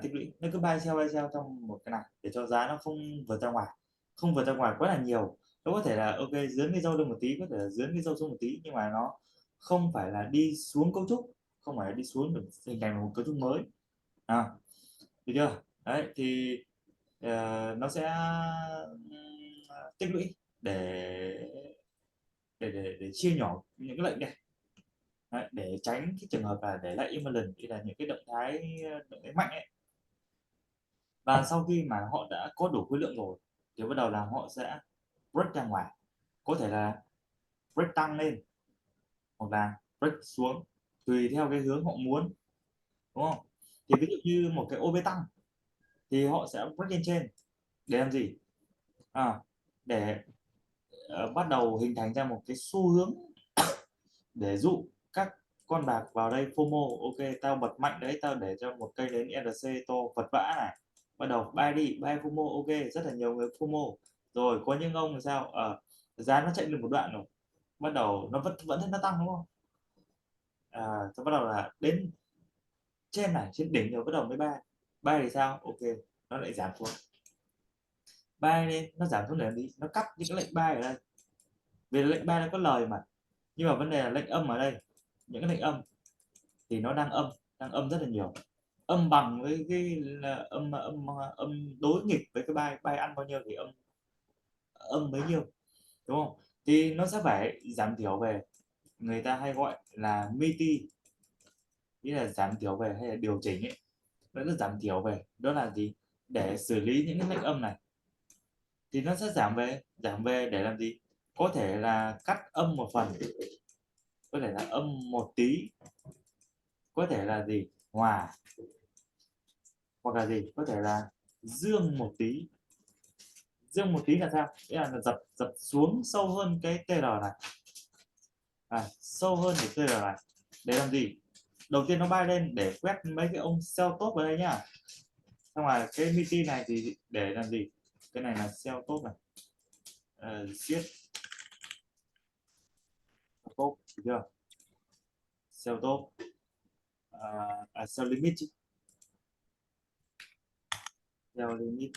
tích lũy, nó cứ buy sell trong một cái này để cho giá nó không vượt ra ngoài, không vượt ra ngoài quá là nhiều. Nó có thể là ok dướn cái dâu lên một tí, có thể là dướn cái dâu xuống một tí, nhưng mà nó không phải là đi xuống cấu trúc, không phải là đi xuống để hình thành một cấu trúc mới. Được chưa? Đấy thì nó sẽ tích lũy để để chia nhỏ những cái lệnh này. Đấy, để tránh cái trường hợp là để lại imbalance, như là những cái động thái mạnh ấy. Và sau khi mà họ đã có đủ khối lượng rồi thì bắt đầu là họ sẽ break ra ngoài, có thể là break tăng lên hoặc là break xuống, tùy theo cái hướng họ muốn, đúng không? Thì ví dụ như một cái OB tăng thì họ sẽ break lên trên để làm gì? Để bắt đầu hình thành ra một cái xu hướng để dụ các con bạc vào đây FOMO. Ok tao bật mạnh đấy, tao để cho một cây đến RC to vật vã này, bắt đầu buy đi, buy FOMO. Ok rất là nhiều người FOMO. Rồi có những ông là sao, giá nó chạy được một đoạn rồi, bắt đầu nó vẫn thấy nó tăng, đúng không? Thì bắt đầu là đến trên này, trên đỉnh rồi bắt đầu mới buy. Buy thì sao? Ok nó lại giảm xuống, buy lên nó giảm xuống để làm gì? Nó cắt những cái lệnh buy ở đây, vì lệnh buy nó có lời mà. Nhưng mà vấn đề là lệnh âm ở đây, những cái lệnh âm thì nó đang âm rất là nhiều, âm bằng với cái là âm đối nghịch với cái bài ăn bao nhiêu thì âm bấy nhiêu, đúng không? thì nó sẽ phải giảm thiểu về, người ta hay gọi là MITI, nghĩa là giảm thiểu về hay là điều chỉnh ấy, nó sẽ giảm thiểu về, đó là gì, để xử lý những cái lệnh âm này thì nó sẽ giảm về để làm gì, có thể là cắt âm một phần, có thể là âm một tí, có thể là gì hòa, hoặc là gì có thể là dương một tí. Dương một tí là sao, nghĩa là dập dập xuống sâu hơn cái TR này, sâu hơn cái TR này để làm gì, đầu tiên nó bay lên để quét mấy cái ông sell top vào đây nhá, xong rồi cái MIDI này thì để làm gì, cái này là sell top này, siết top được chưa, sell top, sell limit chứ, sell limit.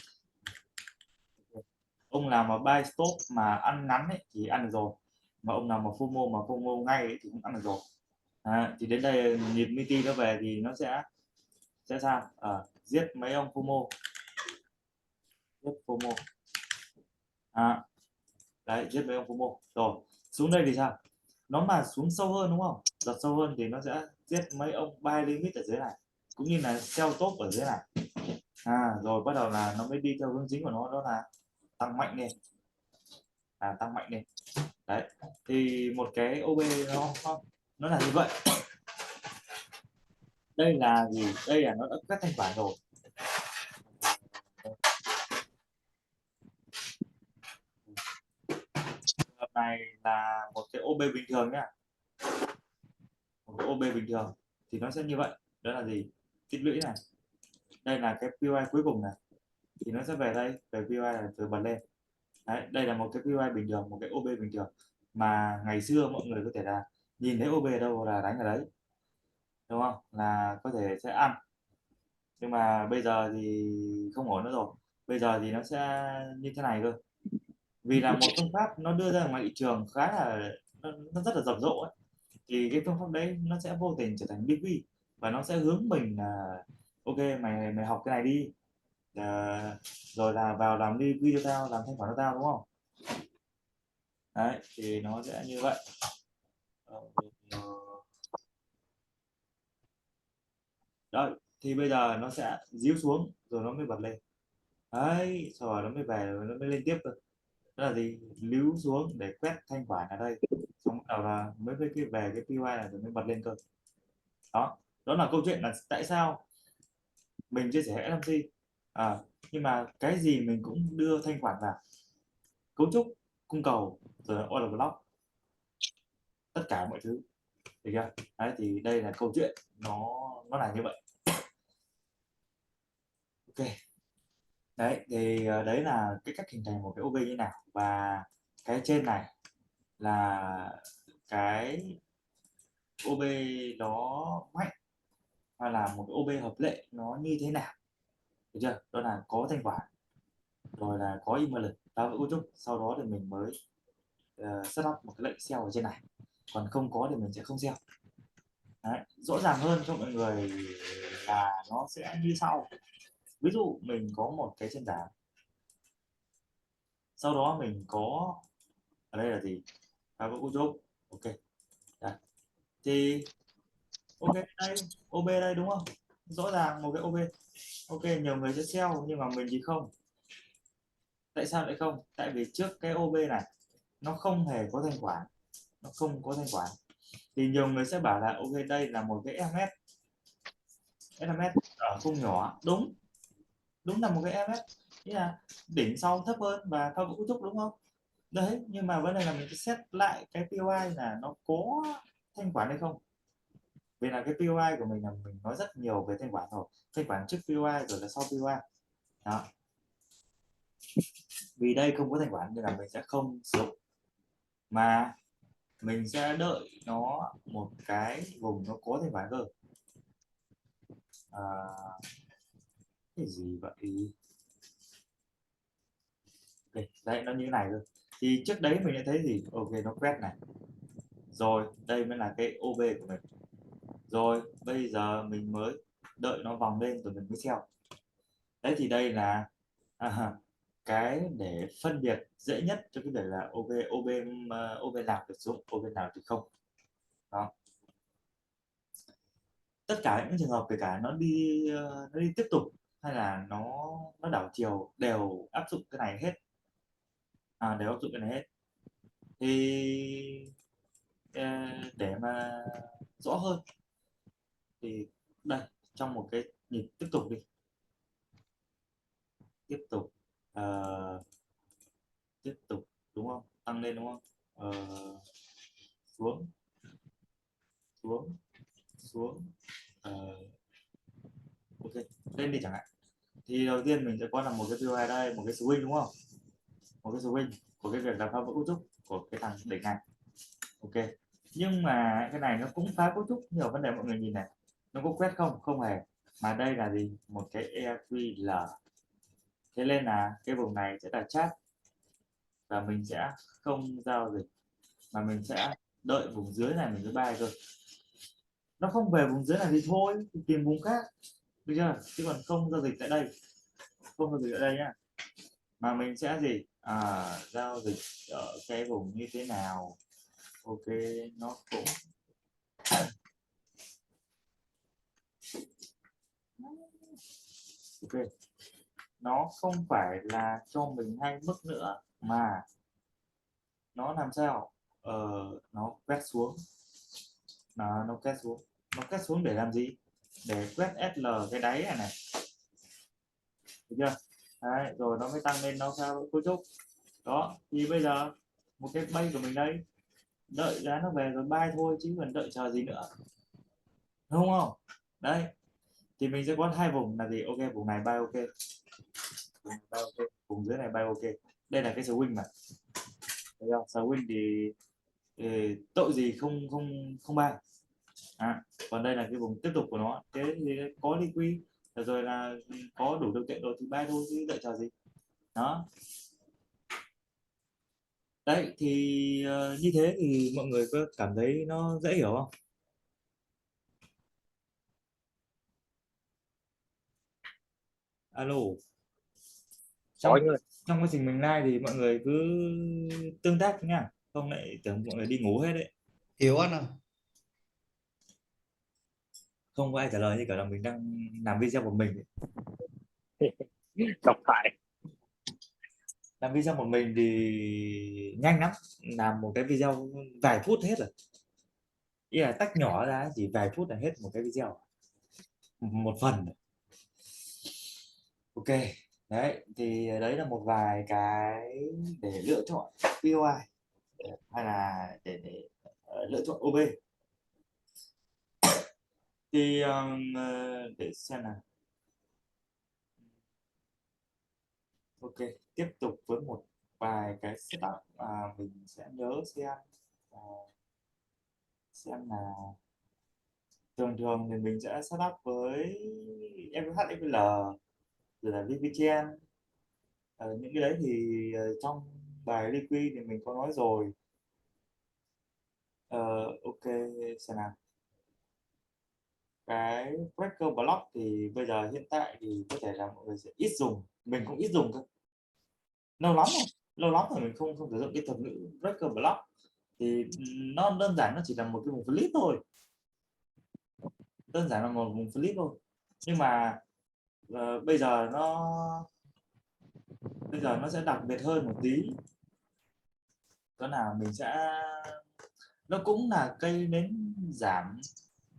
Ông nào mà buy stop mà ăn ngắn ấy, thì ăn được rồi, mà ông nào mà FOMO ngay ấy, thì cũng ăn được rồi. Thì đến đây nhịp MIDI nó về thì nó sẽ sao, giết mấy ông FOMO, giết FOMO, đấy giết mấy ông FOMO rồi. Xuống đây thì sao, nó mà xuống sâu hơn đúng không, giật sâu hơn thì nó sẽ giết mấy ông buy limit ở dưới này, cũng như là sell top ở dưới này. Rồi bắt đầu là nó mới đi theo hướng chính của nó, đó là tăng mạnh lên, tăng mạnh lên. Đấy, thì một cái OB nó là như vậy. Đây là gì, đây là nó đã cắt thanh khoản rồi. Trường này là một cái OB bình thường nhá, một cái OB bình thường thì nó sẽ như vậy, đó là gì, tích lũy này, đây là cái PY cuối cùng này, thì nó sẽ về đây, về PY là từ bật lên. Đấy, đây là một cái PY bình thường, một cái OB bình thường mà ngày xưa mọi người có thể là nhìn thấy OB ở đâu là đánh ở đấy, đúng không, là có thể sẽ ăn. Nhưng mà bây giờ thì không ổn nữa rồi, bây giờ thì nó sẽ như thế này cơ, vì là một phương pháp nó đưa ra ngoài thị trường khá là, nó rất là rầm rộ ấy. Thì cái phương pháp đấy nó sẽ vô tình trở thành BV, và nó sẽ hướng mình là ok, mày mày học cái này đi, rồi là vào làm đi video tao, làm thanh khoản cho tao, đúng không. Đấy thì nó sẽ như vậy. Ờ, Đấy thì bây giờ nó sẽ díu xuống rồi nó mới bật lên, đấy sau rồi nó mới về rồi nó mới lên tiếp cơ, đó là gì, líu xuống để quét thanh khoản ở đây, xong bắt đầu là mới cái về cái PY này rồi mới bật lên cơ. Đó, đó là câu chuyện là tại sao mình chia sẻ SMC, nhưng mà cái gì mình cũng đưa thanh khoản vào, cấu trúc, cung cầu, rồi order block, tất cả mọi thứ, được chưa. Đấy thì đây là câu chuyện, nó là như vậy. Ok, đấy thì đấy là cái cách hình thành một cái OB như nào, và cái trên này là cái OB nó mạnh, hay là một cái OB hợp lệ nó như thế nào, được chưa, đó là có thanh khoản, rồi là có imbalance, phá vỡ cấu trúc, sau đó thì mình mới set up một cái lệnh sell ở trên này, còn không có thì mình sẽ không sell. Đấy, rõ ràng hơn cho mọi người là nó sẽ như sau. Ví dụ mình có một cái chân giảm, sau đó mình có, ở đây là gì, phá vỡ cấu trúc, ok. Đấy. Thì ok, đây OB đây đúng không, rõ ràng một cái OB, ok nhiều người sẽ sell nhưng mà mình thì không. Tại sao lại không, tại vì trước cái OB này nó không hề có thanh khoản, nó không có thanh khoản, thì nhiều người sẽ bảo là ok đây là một cái MS, SMS ở khung nhỏ, đúng, đúng là một cái MS, nghĩa là đỉnh sau thấp hơn và phá vỡ cấu trúc, đúng không. Đấy, nhưng mà vấn đề là mình sẽ xét lại cái POI là nó có thanh khoản hay không, vì là cái POI của mình là mình nói rất nhiều về thanh khoản rồi, thanh khoản trước POI rồi là sau POI. Đó, vì đây không có thanh khoản nên là mình sẽ không sử dụng, mà mình sẽ đợi nó một cái vùng nó có thanh khoản cơ. à, cái gì vậy, okay. Đấy nó như thế này thôi, thì trước đấy mình đã thấy gì, ok nó quét này, rồi đây mới là cái OB của mình, rồi bây giờ mình mới đợi nó vòng lên rồi mình mới sell. Đấy thì đây là cái để phân biệt dễ nhất cho cái việc là OB nào được xuống, OB nào thì không. Đó, tất cả những trường hợp kể cả nó đi tiếp tục hay là nó đảo chiều đều áp dụng cái này hết, đều áp dụng cái này hết. Thì để mà rõ hơn thì đây, trong một cái nhịp tiếp tục đi, tiếp tục tiếp tục đúng không, tăng lên đúng không, xuống xuống xuống, ok, lên đi chẳng hạn. Thì đầu tiên mình sẽ có là một cái POI đây, một cái swing đúng không, một cái swing của cái việc là phá vỡ cấu trúc của cái thằng đỉnh này. Ok, nhưng mà cái này nó cũng phá cấu trúc, nhiều vấn đề mọi người nhìn này, nó có quét không, không hề, mà đây là gì, một cái EQL. Thế nên là cái vùng này sẽ là chat và mình sẽ không giao dịch, mà mình sẽ đợi vùng dưới này mình mới buy cơ. Nó không về vùng dưới này thì thôi, thì tìm vùng khác, được chưa, chứ còn không giao dịch tại đây, không giao dịch ở đây nhá, mà mình sẽ gì, giao dịch ở cái vùng như thế nào. Ok, nó cũng ok, nó không phải là cho mình hai mức nữa, mà nó làm sao, nó quét xuống, nó quét xuống, nó quét xuống để làm gì, để quét SL cái đáy này này, được chưa. Đấy, rồi nó mới tăng lên, nó sao cấu trúc đó. Thì bây giờ một cái bay của mình đây, đợi giá nó về rồi buy thôi, chứ còn đợi chờ gì nữa, đúng không. Đấy, thì mình sẽ có hai vùng là gì, ok, vùng này buy ok, vùng này buy ok, vùng dưới này buy ok. Đây là cái swing mà, thấy không, swing thì tội gì không không không buy. Còn đây là cái vùng tiếp tục của nó, thế thì có liquid rồi là có đủ điều kiện rồi thì buy thôi, chứ đợi chờ gì. Đó, đấy thì như thế thì mọi người có cảm thấy nó dễ hiểu không? Alo, Có trong anh ơi. trong quá trình mình live thì mọi người cứ tương tác nha, không lại tưởng mọi người đi ngủ hết đấy. Hiểu anh à? Không có ai trả lời, như cả là mình đang làm video một mình ấy. Độc hại. Làm video một mình thì nhanh lắm, làm một cái video vài phút hết rồi, ý là tách nhỏ ra chỉ vài phút là hết một cái video, một phần. Ok, đấy thì đấy là một vài cái để lựa chọn POI hay là để lựa chọn OB. Thì để xem nào. Ok, tiếp tục với một vài cái setup mà mình sẽ nhớ à, xem là thường thường thì mình sẽ setup với FHFL rồi là VPChan. Những cái đấy thì trong bài liquid thì mình có nói rồi. Ok, xem nào. Cái breaker block thì bây giờ hiện tại thì có thể là mọi người sẽ ít dùng, mình cũng ít dùng thôi, lâu lắm rồi, lâu lắm rồi mình không không sử dụng cái thuật ngữ breaker block. Thì nó đơn giản, nó chỉ là một cái vùng flip thôi, đơn giản là một vùng flip thôi. Nhưng mà bây giờ nó sẽ đặc biệt hơn một tí, đó là mình sẽ, nó cũng là cây nến giảm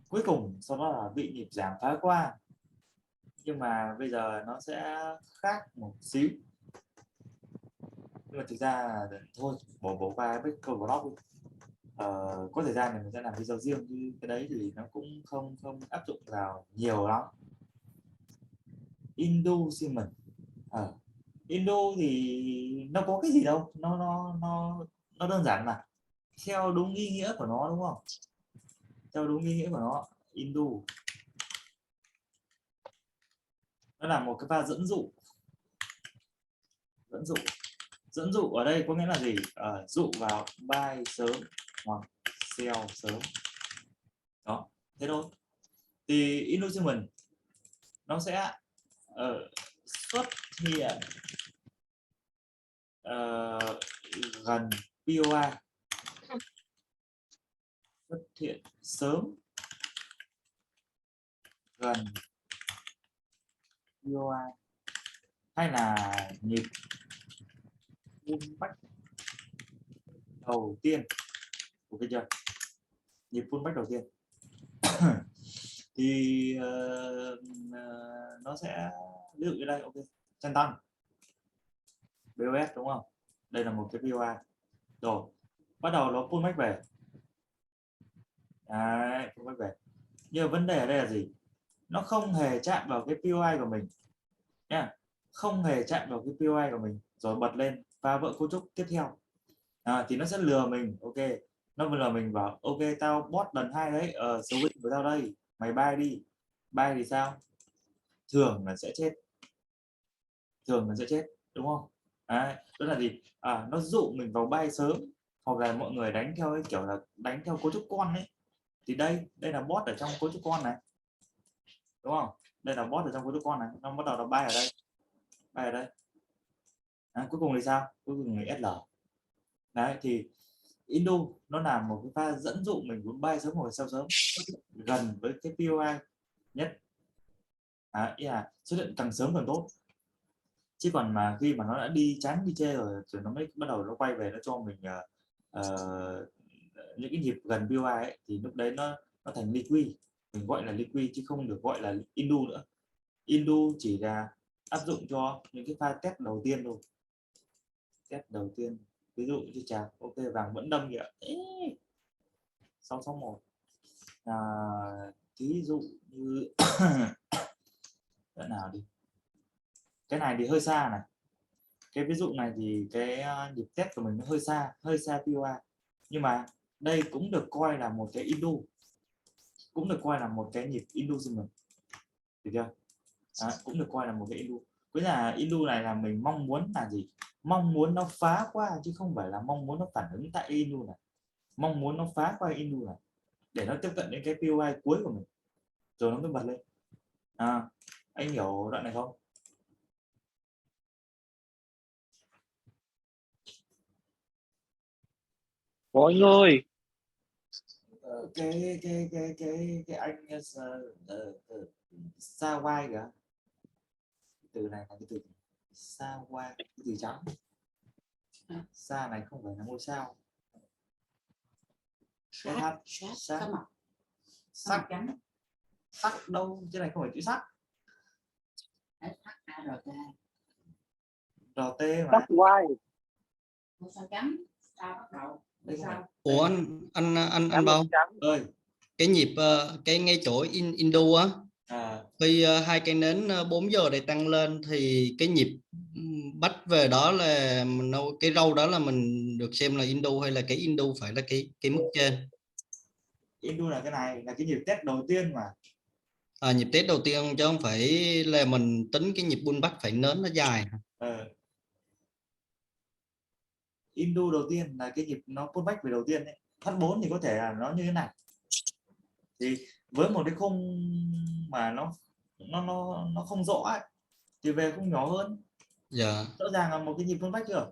cuối cùng, sau đó là bị nhịp giảm phá qua, nhưng mà bây giờ nó sẽ khác một xíu. Nhưng mà thực ra là thôi, bỏ qua breaker block đi. Có thời gian thì mình sẽ làm video riêng, chứ cái đấy thì nó cũng không không áp dụng vào nhiều lắm. Inducement, Indo thì nó có cái gì đâu, nó đơn giản mà, theo đúng ý nghĩa của nó, đúng không, theo đúng ý nghĩa của nó. Indo nó là một cái pha dẫn dụ, dẫn dụ dẫn dụ ở đây có nghĩa là gì, dụ vào buy sớm hoặc sell sớm, đó, thế thôi. Thì inducement nó sẽ xuất hiện gần POI xuất hiện sớm gần POI hay là nhịp pullback đầu tiên, ok chưa, nhịp pullback đầu tiên thì nó sẽ ví dụ như đây, ok, chân tăng BOS đúng không, đây là một cái POI rồi, bắt đầu nó pullback về. Đấy, pullback về, nhưng vấn đề ở đây là gì, nó không hề chạm vào cái POI của mình nha, không hề chạm vào cái POI của mình rồi bật lên phá vỡ cấu trúc tiếp theo, thì nó sẽ lừa mình, ok, nó lừa mình bảo ok tao bot lần 2 đấy, swing của tao đây, mày buy đi, buy thì sao, thường là sẽ chết, thường là sẽ chết đúng không. Đấy, đó là gì, nó dụ mình vào buy sớm, hoặc là mọi người đánh theo cái kiểu là đánh theo cấu trúc con ấy, thì đây là bot ở trong cấu trúc con này đúng không, đây là bot ở trong cấu trúc con này, nó bắt đầu nó buy ở đây, buy ở đây. Cuối cùng thì sao, cuối cùng là SL. Đấy thì Indu nó làm một cái pha dẫn dụ mình muốn buy sớm hoặc sell sớm gần với cái POI nhất, ý là xuất hiện càng sớm càng tốt, chứ còn mà khi mà nó đã đi chán đi chê rồi nó mới bắt đầu nó quay về nó cho mình những cái nhịp gần POI ấy, thì lúc đấy nó thành liquid, mình gọi là liquid chứ không được gọi là Indu nữa. Indu chỉ là áp dụng cho những cái pha test đầu tiên thôi, test đầu tiên, ví dụ như chà ok vàng vẫn đâm kìa 661, ví dụ như cái nào đi, cái này thì hơi xa này, cái ví dụ này thì cái nhịp test của mình nó hơi xa POI, nhưng mà đây cũng được coi là một cái Indu, cũng được coi là một cái nhịp inducement, được chưa, cũng được coi là một cái Indu. Với là Indu này là mình mong muốn là gì, mong muốn nó phá qua chứ không phải là mong muốn nó phản ứng tại Indu này, mong muốn nó phá qua Indu này để nó tiếp cận đến cái POI cuối của mình rồi nó mới bật lên. Anh hiểu đoạn này không? Ôi anh ơi, Cái anh xa quai kìa, từ này là cái từ xa quai, cái từ trắng, xa này không phải là ngôi sao, sát sắc mọc sắc trắng sắc đâu, chứ này không phải chữ sắc, SHART RT mà, tắt quay. một sao trắng sao bắt đầu đây không phải. Ủa anh Bao, Ơi cái nhịp cái ngay chỗ Indo á, à, khi hai cây nến 4 giờ để tăng lên thì cái nhịp bắt về đó là cái râu đó là mình được xem là Indo hay là cái Indo phải là cái mức trên. Indu là cái này là cái nhịp test đầu tiên mà, Nhịp test đầu tiên chứ không phải là mình tính cái nhịp pullback phải nến nó dài. Indu đầu tiên là cái nhịp nó pullback về đầu tiên ấy. H4 thì có thể là nó như thế này, thì với một cái khung mà nó không rõ ấy, thì về khung nhỏ hơn, Dạ. rõ ràng là một cái nhịp pullback chưa.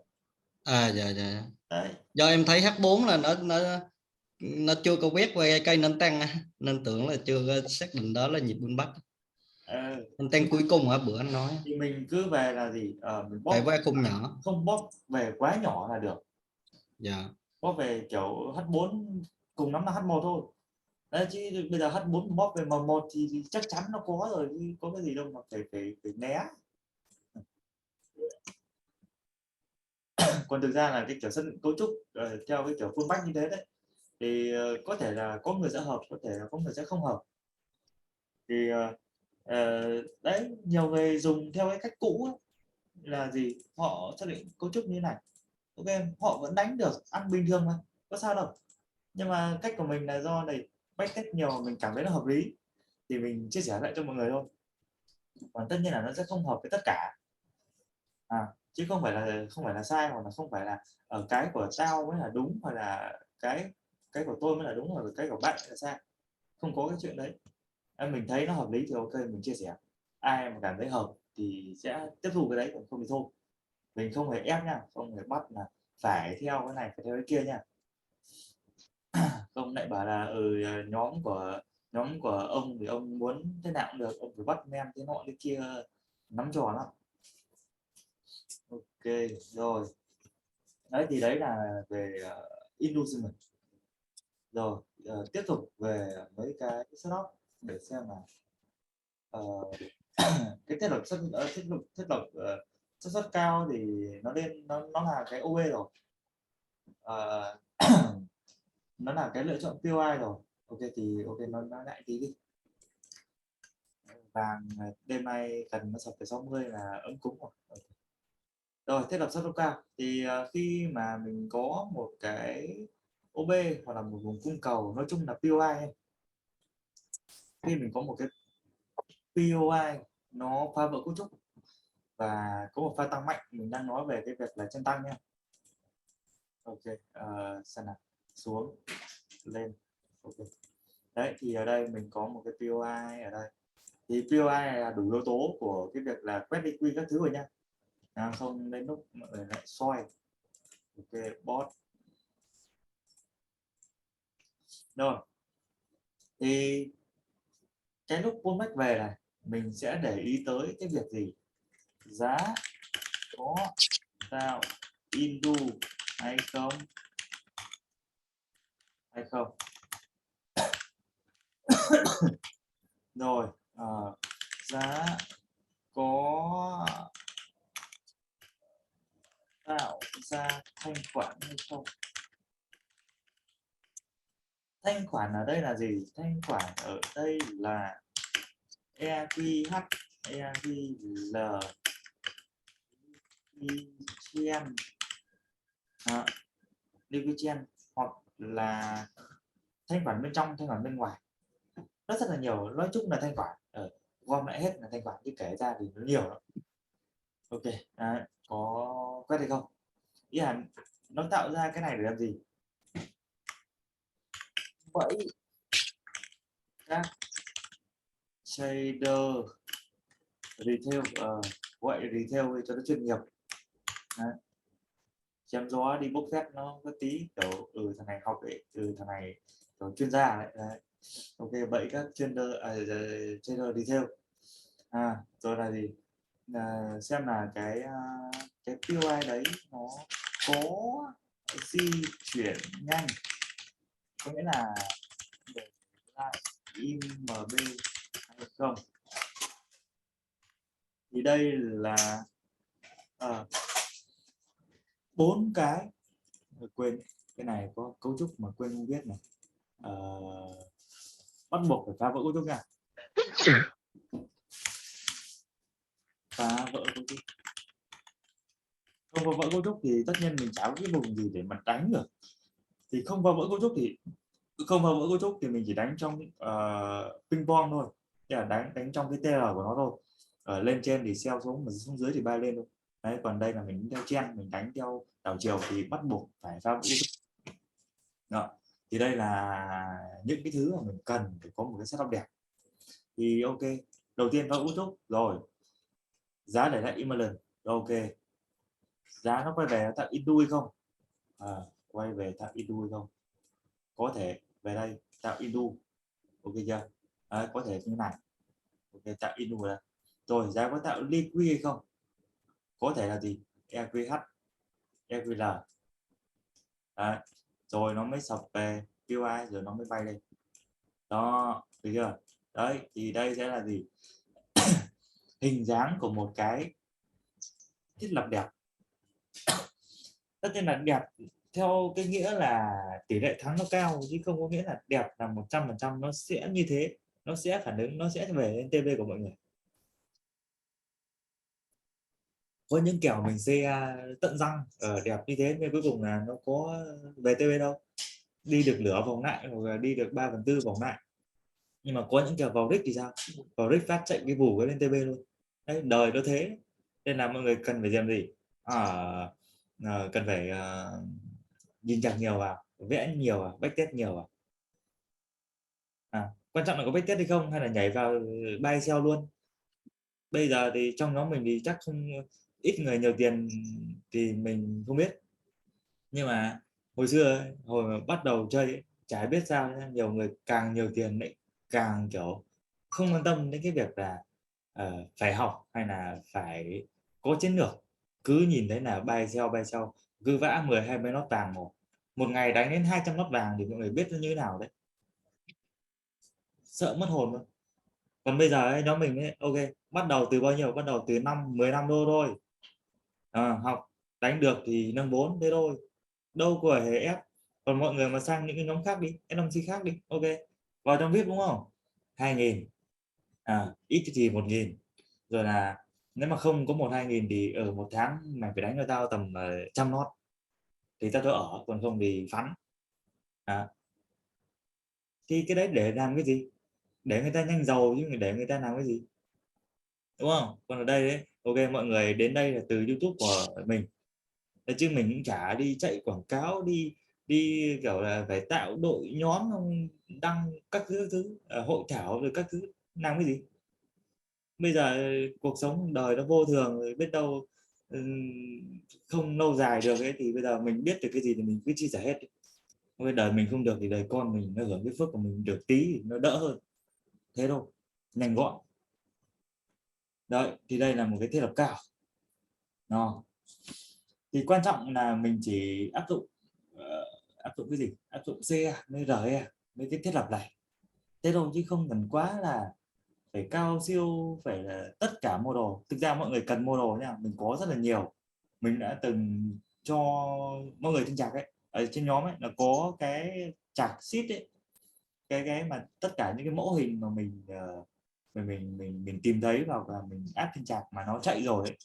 Dạ. Đấy. Do em thấy H4 là nó chưa có quét qua cây nến tăng nên tưởng là chưa có xác định đó là nhịp pullback. Nến tăng cuối cùng hả, bữa anh nói Thì mình cứ về là gì, mình phải bóp qua khung nhỏ. không bóp về quá nhỏ là được, Dạ. bóp về kiểu H4 cùng lắm là H1 thôi. Đấy, chứ bây giờ H4 bóp về M1 thì chắc chắn nó có rồi, chứ có cái gì đâu mà phải né. Còn thực ra là cái kiểu sân cấu trúc theo cái kiểu fullback như thế đấy, thì có thể là có người sẽ hợp, có thể là có người sẽ không hợp, thì đấy nhiều người dùng theo cái cách cũ ấy, là gì, họ xác định cấu trúc như này, ok họ vẫn đánh được ăn bình thường mà, có sao đâu, nhưng mà cách của mình là do này backtest nhiều mình cảm thấy nó hợp lý thì mình chia sẻ lại cho mọi người thôi, còn tất nhiên là nó sẽ không hợp với tất cả, chứ không phải là sai, hoặc là không phải là ở cái của tao mới là đúng, hoặc là cái của tôi mới là đúng, hoặc là cái của bạn là sai, không có cái chuyện đấy. Mình thấy nó hợp lý thì ok mình chia sẻ, ai mà cảm thấy hợp thì sẽ tiếp thu cái đấy, còn không thì thôi. mình không hề ép nha, không hề bắt là phải theo cái này phải theo cái kia nha. Không lại bảo là nhóm của ông thì ông muốn thế nào cũng được, ông phải bắt em thế nọ thế kia, nắm trò lắm. Ok rồi, đấy thì đấy là về inducement. Rồi tiếp tục về mấy cái setup để xem là cái thiết lập xác suất cao thì nó lên nó là cái OB rồi. Ờ, nó là cái lựa chọn POI rồi. Ok thì ok nó lại tí đi. Vàng đêm nay cần nó sập tới 60 là ấm cúng rồi. Rồi thiết lập xác suất cao thì khi mà mình có một cái OB hoặc là một vùng cung cầu, nói chung là POI ấy. Khi mình có một cái POI nó phá vỡ cấu trúc và có một pha tăng mạnh, mình đang nói về cái việc là chân tăng nha. Ok xem nào, xuống lên. Ok đấy thì ở đây mình có một cái POI ở đây, thì POI này là đủ yếu tố của cái việc là quét liquid các thứ rồi nha, không đến lúc mọi người lại soi. Ok bot rồi, thì cái lúc pullback về này mình sẽ để ý tới cái việc gì, giá có tạo indu hay không rồi giá có tạo ra thanh khoản hay không. Thanh khoản ở đây là gì? Thanh khoản ở đây là EQH, EQL, Liquidchen, Liquidchen hoặc là thanh khoản bên trong, thanh khoản bên ngoài, nó rất là nhiều. Nói chung là thanh khoản gom lại hết là thanh khoản, chứ kể ra thì nó nhiều lắm. Ok đấy, có quét hay không, ý là nó tạo ra cái này để làm gì, vậy các trader retail gọi retail cho nó chuyên nghiệp. Đấy. Chém gió đi bốc phét nó có tí kiểu thằng này học đấy, thằng này kiểu chuyên gia đấy. Đấy. Ok vậy các trader retail rồi là gì, xem là cái POI đấy nó có di chuyển nhanh, có nghĩa là để lại IMB hay không. Thì đây là 4 cái, quên cái này có cấu trúc mà quên không biết này. Bắt buộc phải phá vỡ cấu trúc nha, phá vỡ cấu trúc. Không phá vỡ cấu trúc thì tất nhiên mình chả có cái vùng gì để mà đánh được. Thì không phá vỡ cấu trúc thì mình chỉ đánh trong ping pong thôi, tức là đánh trong cái TL của nó thôi. Lên trên thì sell xuống, mà xuống dưới thì bay lên thôi. Đấy, còn đây là mình theo trend, mình đánh theo đảo chiều thì bắt buộc phải phá vỡ cấu trúc. Đó. Thì đây là những cái thứ mà mình cần để có một cái setup đẹp. Thì ok, đầu tiên phá vỡ cấu trúc rồi, giá để lại imbalance. Ok, giá nó quay về tạo indu hay không, quay về tạo indu hay không, có thể về đây tạo indu. Ok chưa, có thể như này. Ok tạo indu đây. Rồi giá có tạo liquid hay không, có thể là gì, EQH, EQL. Đấy. Rồi nó mới sập về POI rồi nó mới bay lên. Đó, được chưa. Đấy thì đây sẽ là gì, hình dáng của một cái thiết lập đẹp. Tất nhiên là đẹp theo cái nghĩa là tỷ lệ thắng nó cao, chứ không có nghĩa là đẹp là 100% nó sẽ như thế, nó sẽ phản ứng, nó sẽ về lên TB của mọi người. Có những kèo mình CA tận răng đẹp như thế nhưng cuối cùng là nó có về TB đâu, đi được lửa vòng lại hoặc là đi được 3/4 vòng lại. Nhưng mà có những kèo vào risk thì sao, vào risk phát chạy cái vù cái lên TB luôn. Đấy, đời nó thế. Nên là mọi người cần phải làm gì, cần phải nhìn chặt nhiều vào, vẽ nhiều vào, backtest nhiều vào. Quan trọng là có backtest hay không, hay là nhảy vào buy sell luôn. Bây giờ thì trong nhóm mình thì chắc không, ít người nhiều tiền thì mình không biết, nhưng mà hồi xưa ấy, hồi mà bắt đầu chơi ấy, chả biết sao nhá, nhiều người càng nhiều tiền lại càng kiểu không quan tâm đến cái việc là phải học hay là phải có chiến lược, cứ nhìn thấy là bay sell cứ vã 10 20 nót vàng một ngày đánh đến 200 nót vàng thì mọi người biết nó như thế nào đấy, sợ mất hồn luôn. Còn bây giờ ấy, nhóm mình ấy, ok, bắt đầu từ bao nhiêu, bắt đầu từ 10 năm đô thôi, học đánh được thì nâng 4 thế thôi, đâu có hề ép. Còn mọi người mà sang những cái nhóm khác đi, SMC khác đi, ok, vào trong VIP đúng không, 2.000, ít thì 1.000, rồi là nếu mà không có 1-2 nghìn thì ở một tháng mày phải đánh cho tao tầm 100 nót thì tao cho ở, còn không thì phắn. Thì cái đấy để làm cái gì, để người ta nhanh giàu chứ để người ta làm cái gì, đúng không? Còn ở đây đấy, ok, mọi người đến đây là từ YouTube của mình đấy, chứ mình cũng chả đi chạy quảng cáo, đi đi kiểu là phải tạo đội nhóm không, đăng các thứ hội thảo rồi các thứ, làm cái gì. Bây giờ cuộc sống đời nó vô thường rồi, biết đâu không lâu dài được ấy, thì bây giờ mình biết được cái gì thì mình cứ chia sẻ hết. Bây đời mình không được thì đời con mình nó hưởng cái phước của mình được tí thì nó đỡ hơn, thế thôi, nhanh gọn. Đấy thì đây là một cái thiết lập cao đó. Thì quan trọng là mình chỉ áp dụng cái gì, áp dụng CE với RE với cái thiết lập này, thế thôi, chứ không cần quá là phải cao siêu, phải là tất cả model. Thực ra mọi người cần model nha, mình có rất là nhiều, mình đã từng cho mọi người trên chạc ấy, ở trên nhóm ấy là có cái chạc sheet ấy, cái mà tất cả những cái mẫu hình mà mình tìm thấy và mình áp trên chạc mà nó chạy rồi ấy.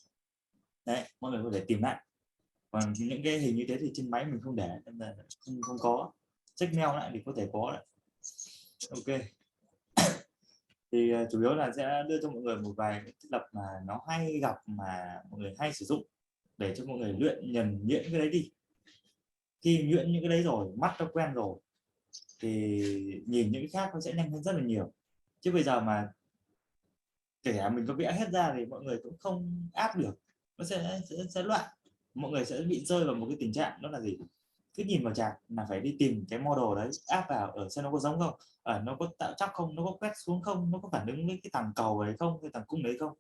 Đấy, mọi người có thể tìm lại. Còn những cái hình như thế thì trên máy mình không để, nên là không có, check mail lại thì có thể có đấy. Ok, thì chủ yếu là sẽ đưa cho mọi người một vài cái thiết lập mà nó hay gặp, mà mọi người hay sử dụng để cho mọi người luyện nhẫn nhuyễn cái đấy đi. Khi nhuyễn những cái đấy rồi, mắt nó quen rồi thì nhìn những cái khác nó sẽ nhanh hơn rất là nhiều. Chứ bây giờ mà kể cả mình có vẽ hết ra thì mọi người cũng không áp được, nó sẽ loạn, mọi người sẽ bị rơi vào một cái tình trạng đó là gì, cứ nhìn vào chạc là phải đi tìm cái model đấy áp vào ở xem nó có giống không, nó có tạo chắc không, nó có quét xuống không, nó có phản ứng với cái thằng cầu đấy không, cái thằng cung đấy không,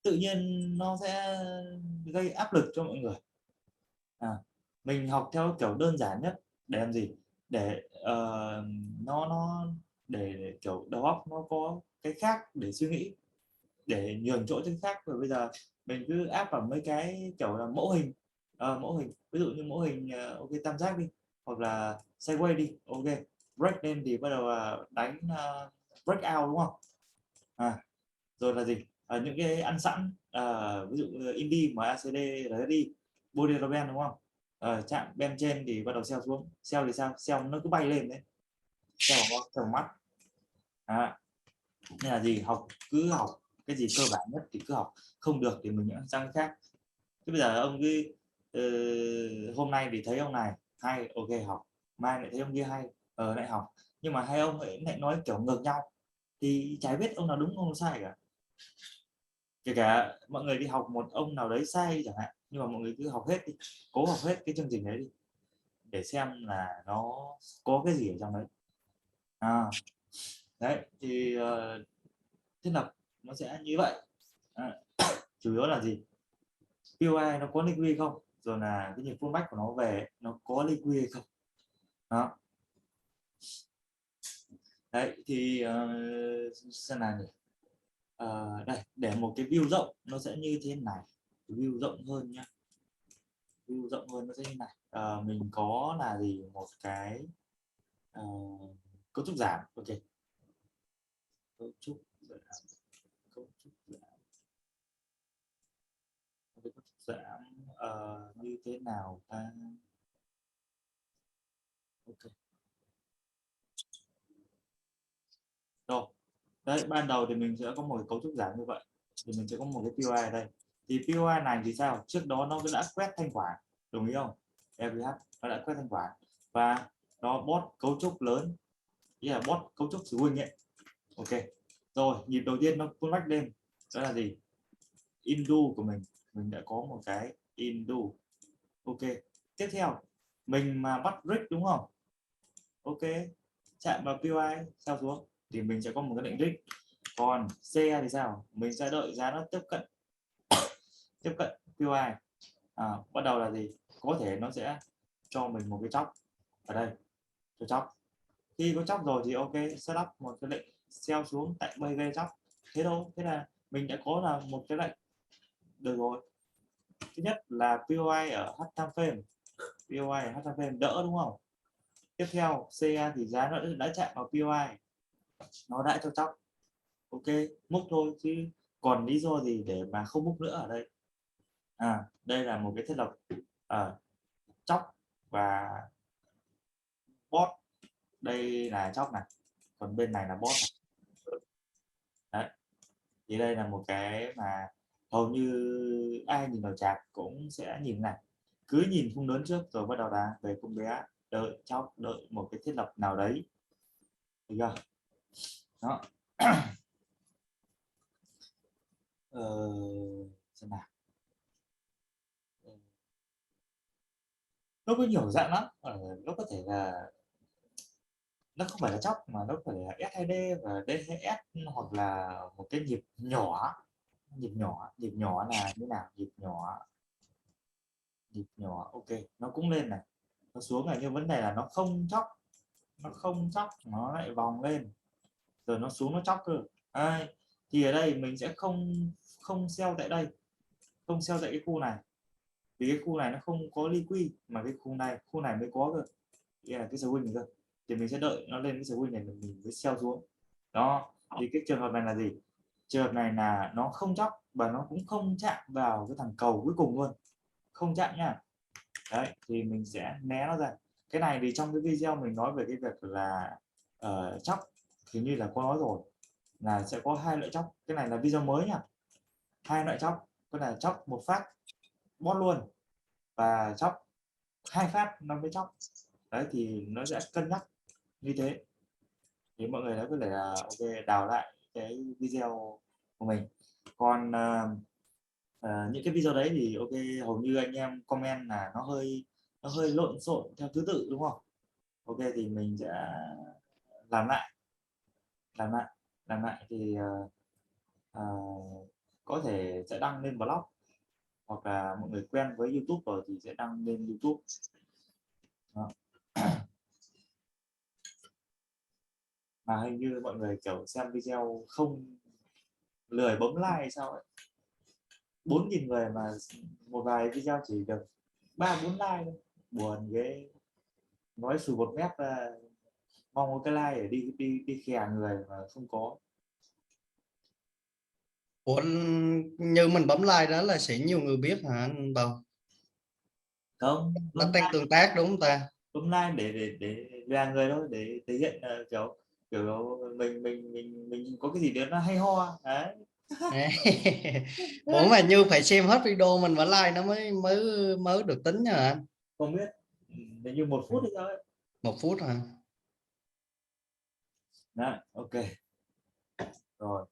tự nhiên nó sẽ gây áp lực cho mọi người. Mình học theo kiểu đơn giản nhất để làm gì, để nó để kiểu đầu óc nó có cái khác để suy nghĩ, để nhường chỗ cho cái khác. Rồi bây giờ mình cứ áp vào mấy cái kiểu là mẫu hình, ví dụ như mẫu hình ok tam giác đi, hoặc là sideways đi, ok, break lên thì bắt đầu đánh break out đúng không, rồi là gì, những cái ăn sẵn, ví dụ như indie MACD RSI body band đúng không, chạm bên trên thì bắt đầu sell xuống, sell thì sao, sell nó cứ bay lên đấy, sell vào mắt. Nên là gì, cứ học cái gì cơ bản nhất thì cứ học, không được thì mình sang cái khác. Thế bây giờ ông cứ hôm nay thì thấy ông này hay, ok học, mai lại thấy ông kia hay, lại học, nhưng mà hai ông lại nói kiểu ngược nhau thì chả biết ông nào đúng ông nào sai cả. Kể cả mọi người đi học một ông nào đấy sai chẳng hạn, nhưng mà mọi người cứ học hết đi, cố học hết cái chương trình đấy đi để xem là nó có cái gì ở trong đấy. Đấy thì thiết lập nó sẽ như vậy. Chủ yếu là gì, POI nó có liquid không, rồi là cái nhịp pullback của nó về nó có liquid hay không đó. Đấy thì xem nào nhỉ, đây để một cái view rộng nó sẽ như thế này, view rộng hơn nhá, view rộng hơn nó sẽ như này. Mình có là gì, một cái cấu trúc giảm, ok, cấu trúc giảm, cấu trúc giảm, cấu trúc giảm như thế nào ta, ok. Rồi, đấy ban đầu thì mình sẽ có một cái cấu trúc giảm như vậy, thì mình sẽ có một cái POI ở đây. Thì POI này thì sao, trước đó nó đã quét thanh khoản, đồng ý không, FVH nó đã quét thanh khoản và nó bot cấu trúc lớn, nghĩa là bot cấu trúc swing ấy, ok. Rồi nhịp đầu tiên nó pullback lên, đó là gì, Indu của mình mình đã có một cái undo. Ok, tiếp theo mình mà bắt break đúng không? Ok, chạm vào POI sao xuống thì mình sẽ có một cái lệnh break. Còn CA thì sao? Mình sẽ đợi giá nó tiếp cận POI. Bắt đầu là gì? Có thể nó sẽ cho mình một cái chóc ở đây, cho chóc. Khi có chóc rồi thì ok, setup một cái lệnh sell xuống tại bay gây chóc. Thế thôi, thế là mình đã có là một cái lệnh được rồi. Thứ nhất là POI ở H time frame, POI ở H time frame đỡ đúng không? Tiếp theo CA thì giá nó đã chạm vào POI, nó đã cho chóc. Ok, múc thôi chứ còn lý do gì để mà không múc nữa ở đây. Đây là một cái thiết lập chóc và bot. Đây là chóc này, còn bên này là bot này. Đấy, thì đây là một cái mà hầu như ai nhìn vào chart cũng sẽ nhìn này, cứ nhìn khung lớn trước rồi bắt đầu là về khung bé, đợi chóc, đợi một cái thiết lập nào đấy, được chưa? Đó. Xem nào. Nó có nhiều dạng lắm, nó có thể là nó không phải là chóc mà nó phải là S2D và D hay S, hoặc là một cái nhịp nhỏ. Nhịp nhỏ là như nào? Nhịp nhỏ ok, nó cũng lên này, nó xuống này, nhưng vấn đề là nó không chóc, nó lại vòng lên rồi nó xuống nó chóc cơ. Thì ở đây mình sẽ không sell tại đây, không sell tại cái khu này, vì cái khu này nó không có liquid, mà cái khu này mới có cơ, nghĩa là cái swing cơ, thì mình sẽ đợi nó lên cái swing này mình mới sell xuống. Đó, thì cái trường hợp này là gì? Trường hợp này là nó không chóc và nó cũng không chạm vào cái thằng cầu cuối cùng luôn, không chạm nha. Đấy, thì mình sẽ né nó ra. Cái này thì trong cái video mình nói về cái việc là chóc thì như là có nói rồi là sẽ có hai loại chóc. Cái này là video mới nha, hai loại chóc, có là chóc một phát bot luôn và chóc hai phát nó mới chóc. Đấy, thì nó sẽ cân nhắc như thế, thì mọi người đã có thể là ok đào lại cái video của mình. Còn những cái video đấy thì ok, hầu như anh em comment là nó hơi lộn xộn theo thứ tự đúng không? Ok, thì mình sẽ làm lại thì có thể sẽ đăng lên blog, hoặc là mọi người quen với YouTube rồi thì sẽ đăng lên YouTube. Đó. Mà hình như mọi người kiểu xem video không lười bấm like hay sao ấy, 4.000 người mà một vài video chỉ được 3-4 like thôi. Buồn ghê, nói xù một mép là mong một cái like để đi khè người mà không có. Ủa, như mình bấm like đó là sẽ nhiều người biết hả anh Bảo? Không, Nó bấm tăng like, tương tác đúng không ta? để là người thôi, để thể hiện kiểu mình có cái gì đó nó hay ho đấy. Ủa mà như phải xem hết video mình vẫn like nó mới mới mới được tính nha anh. Không biết, hình như 1 phút hay sao ấy. 1 phút hả? Đấy, ok rồi.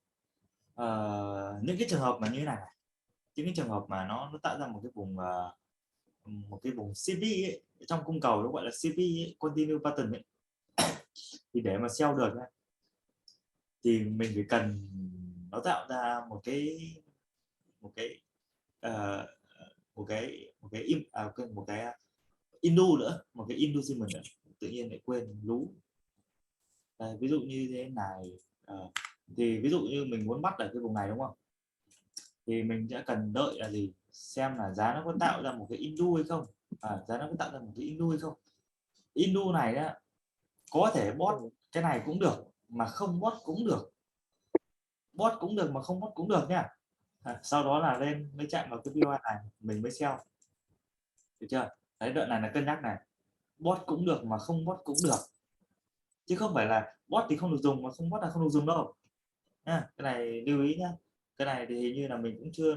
Những cái trường hợp mà như thế này, những cái trường hợp mà nó tạo ra một cái vùng CP ấy, trong cung cầu nó gọi là CP ấy, continue pattern ấy, thì để mà sell được ấy, thì mình phải cần nó tạo ra một cái một cái ờ, một cái indu nữa, một cái inducement nữa, tự nhiên lại quên lú. Đây, ví dụ như thế này, thì ví dụ như mình muốn bắt ở cái vùng này đúng không, thì mình sẽ cần đợi là gì, xem là giá nó có tạo ra một cái indu hay không. Giá nó có tạo ra một cái indu hay không. Indu này á, có thể bot cái này cũng được mà không bot cũng được, bot cũng được mà không bot cũng được nhá. Sau đó là lên mới chạm vào cái POI này mình mới sell, được chưa? Đấy, đoạn này là cân nhắc này, bot cũng được mà không bot cũng được, chứ không phải là bot thì không được dùng mà không bot là không được dùng đâu nha. Cái này lưu ý nhá. Cái này thì hình như là mình cũng chưa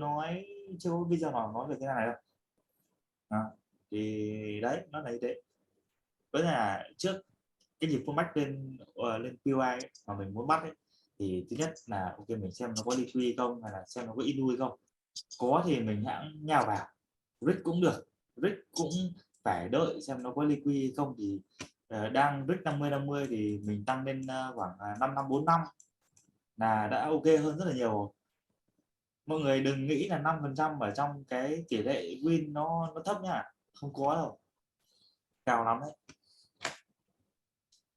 có video nào nói về cái này đâu. Thì đấy, nó là như thế. Với là trước cái nhịp pullback lên POI ấy, mà mình muốn bắt ấy, thì thứ nhất là ok mình xem nó có liquid không, hay là xem nó có inu hay không. có thì mình hãng nhào vào. Risk cũng được, risk cũng phải đợi xem nó có liquid hay không. Thì đang risk 50-50 thì mình tăng lên khoảng 5-5-4-5 là đã ok hơn rất là nhiều. Mọi người đừng nghĩ là 5% ở trong cái tỷ lệ win nó thấp nhá, không có đâu, cao lắm đấy.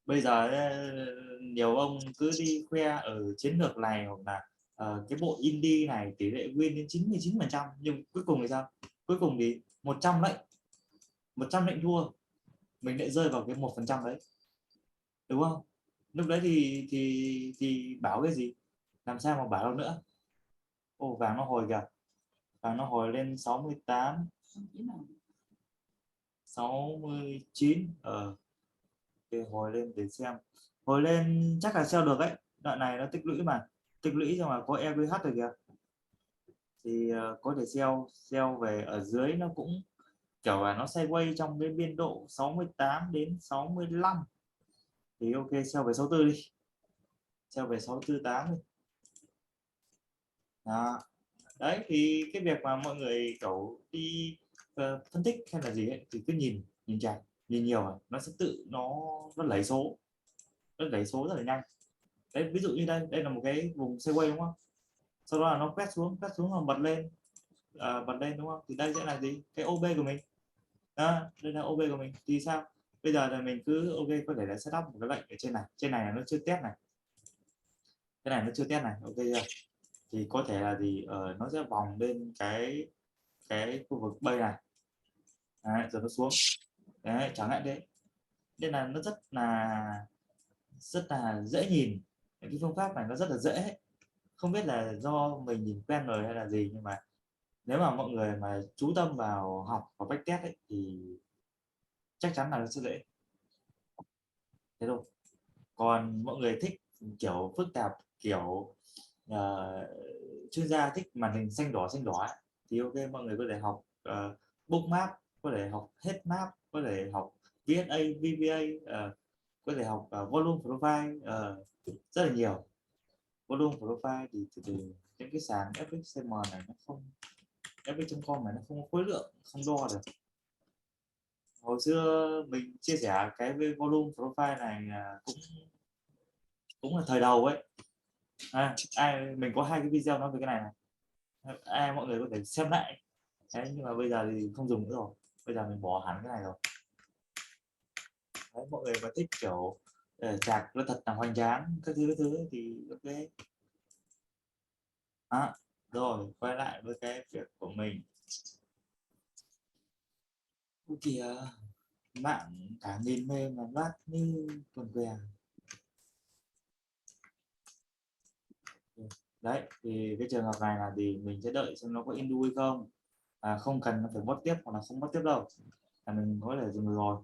Bây giờ nhiều ông cứ đi khoe ở chiến lược này hoặc là cái bộ indie này tỷ lệ win đến 99%, nhưng cuối cùng thì sao? Cuối cùng thì 100 lệnh thua, mình lại rơi vào cái 1% đấy, đúng không? Lúc đấy thì bảo cái gì, làm sao mà bảo được nữa. Ô, vàng nó hồi kìa, vàng nó hồi lên 68 69 thì hồi lên để xem, hồi lên chắc là sell được đấy. Đoạn này nó tích lũy mà, tích lũy xong là có EVH rồi kìa, thì có thể sell về ở dưới. Nó cũng kiểu là nó sideways trong cái biên độ 68 đến 65 thì ok, sell về 64 đi, sell về 648 đi. Đó. Đấy thì cái việc mà mọi người kiểu đi phân tích hay là gì ấy, thì cứ nhìn chặt, nhìn nhiều nó sẽ tự nó lấy số, nó lấy số rất là nhanh. Đấy, ví dụ như đây là một cái vùng sideways đúng không, sau đó là nó quét xuống là bật lên, bật lên đúng không, thì đây sẽ là gì, cái OB của mình. Đó, đây là OB của mình thì sao, bây giờ là mình cứ ok, có thể là setup một cái lệnh ở trên này là nó chưa test này, cái này nó chưa test này, ok chưa, thì có thể là gì nó sẽ vòng lên cái khu vực bay này. Đấy, rồi nó xuống. Đấy, chẳng hạn thế. Nên là nó rất là dễ nhìn. Cái phương pháp này nó rất là dễ, không biết là do mình nhìn quen rồi hay là gì, nhưng mà nếu mà mọi người mà chú tâm vào học và backtest ấy, thì chắc chắn là nó sẽ dễ thế thôi. Còn mọi người thích kiểu phức tạp, kiểu chuyên gia thích màn hình xanh đỏ ấy, thì ok, mọi người có thể học bookmap, có thể học hết map, có thể học VSA, VBA, có thể học volume profile, rất là nhiều. Volume profile thì từ những cái sàn FXCM này nó không, FX.com này nó không có khối lượng, không đo được. Hồi xưa mình chia sẻ cái volume profile này cũng là thời đầu ấy. Mình có 2 cái video nói về cái này mọi người có thể xem lại. Đấy, nhưng mà bây giờ thì không dùng nữa rồi, bây giờ mình bỏ hẳn cái này rồi. Đấy, mọi người mà thích kiểu chạc nó thật là hoành tráng các thứ thì ok. Rồi quay lại với cái việc của mình. Kìa, mạng cả nghìn mê mà loát như quần què. Đấy thì cái trường hợp này là gì, mình sẽ đợi xem nó có indu hay không, không cần nó phải bot tiếp hoặc là không bot tiếp đâu, là mình có thể dừng rồi.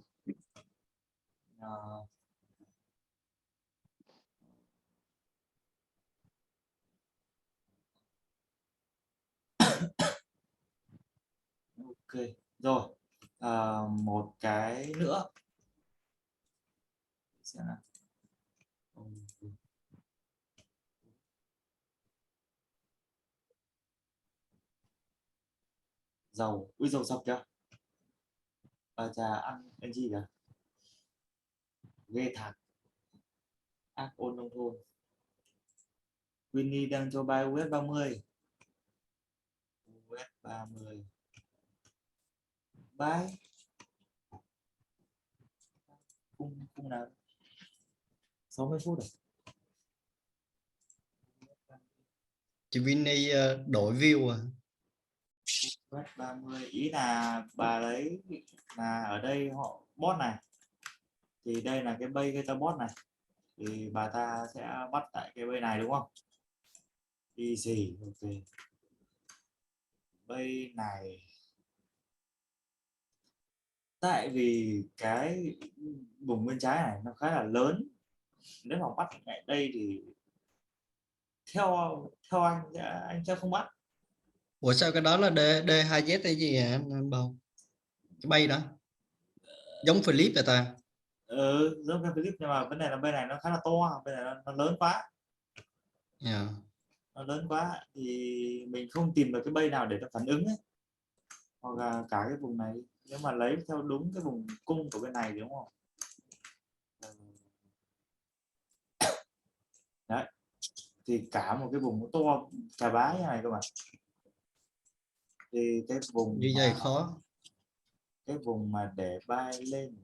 Ok rồi, một cái nữa xem nào. Dầu, ui dầu sập kìa, chà, ăn gì kìa, ghê thật. Ác ôn nông thôn, Winnie đang cho buy US 30, US 30 buy cung nào 60 phút rồi. Chị Vinny đổi view à? US 30 ý là bà đấy là ở đây họ bot này, thì đây là cái bay ta bot này, thì bà ta sẽ bắt tại cái bay này đúng không, easy. Ok, bay này tại vì cái vùng bên trái này nó khá là lớn, nếu mà bắt tại đây thì theo theo anh sẽ không bắt. Ủa sao cái đó là D2Z hay gì hả anh Bảo? Cái bay đó giống Philip vậy ta? Giống cái clip, nhưng mà vấn đề là bên này nó khá là to, bên này nó lớn quá. Yeah. nó lớn quá thì mình không tìm được cái bay nào để nó phản ứng ấy, hoặc là cả cái vùng này nếu mà lấy theo đúng cái vùng cung của bên này thì đúng không. Đấy thì cả một cái vùng to chà bá như này cơ mà, thì cái vùng như vậy khó. cái vùng mà để bay lên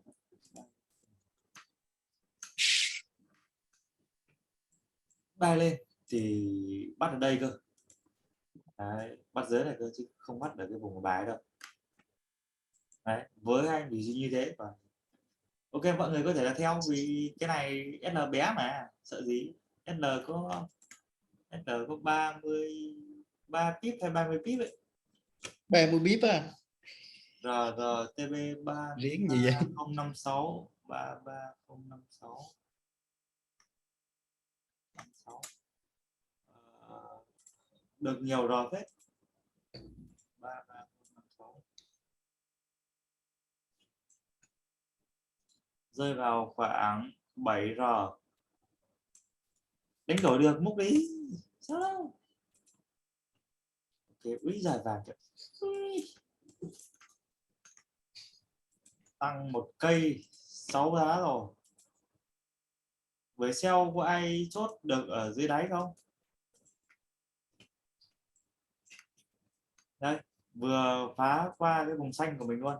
thì bắt ở đây cơ. Đấy, bắt dưới này cơ chứ không bắt ở cái vùng bài đâu. Đấy, với anh thì như thế. Và ok, mọi người có thể là theo vì cái này SL bé mà sợ gì. SL có 33 pip hay 30 pip ấy. 30 bip à, RRTB riêng gì vậy? 3056 33056 56. Được nhiều rồi phết. 33056 rơi vào khoảng 7R. Đánh đổi được múc đi sao đâu. Ok, úi dài vàng kìa. Tăng một cây 6 giá rồi. Với sell có ai chốt được ở dưới đáy không? Đây, vừa phá qua cái vùng xanh của mình luôn,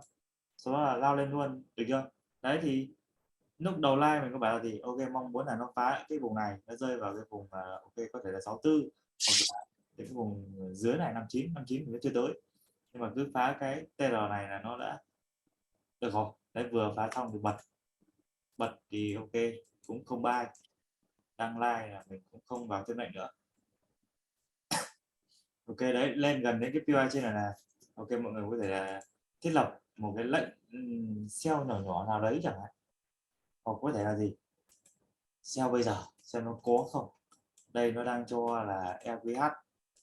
sau đó là lao lên luôn, được chưa? Đấy thì lúc đầu live mình có bảo là gì, ok mong muốn là nó phá cái vùng này, nó rơi vào cái vùng ok có thể là 64 hoặc là cái vùng dưới này 59 thì nó chưa tới, nhưng mà cứ phá cái TR này là nó đã được rồi. Đấy, vừa phá xong thì bật thì ok, cũng không buy, đăng like là mình cũng không vào thêm lệnh nữa. Ok, đấy lên gần đến cái POI trên này là ok, mọi người có thể là thiết lập một cái lệnh sell nhỏ nhỏ nào đấy chẳng hạn, hoặc có thể là gì, sell bây giờ xem nó có không. Đây nó đang cho là LVH,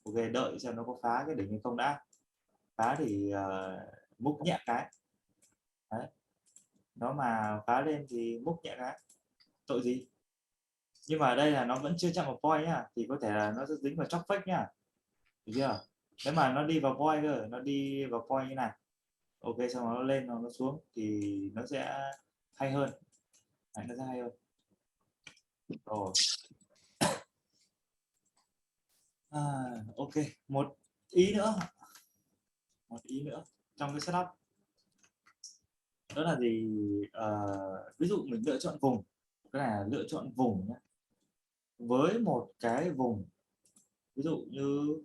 ok đợi xem nó có phá cái đỉnh hay không đã. Phá thì múc nhẹ cái đấy, nó mà phá lên thì múc nhẹ cái tội gì. Nhưng mà đây là nó vẫn chưa chạm vào point nhá, thì có thể là nó sẽ dính vào chop fake nhá, được chưa? Nếu mà nó đi vào point cơ, nó đi vào point như này, ok xong nó lên nó xuống thì nó sẽ hay hơn. Đấy, nó sẽ hay hơn rồi. Ok, một ý nữa trong cái setup đó là gì. Ví dụ mình lựa chọn vùng, cái này là lựa chọn vùng nhé, với một cái vùng ví dụ như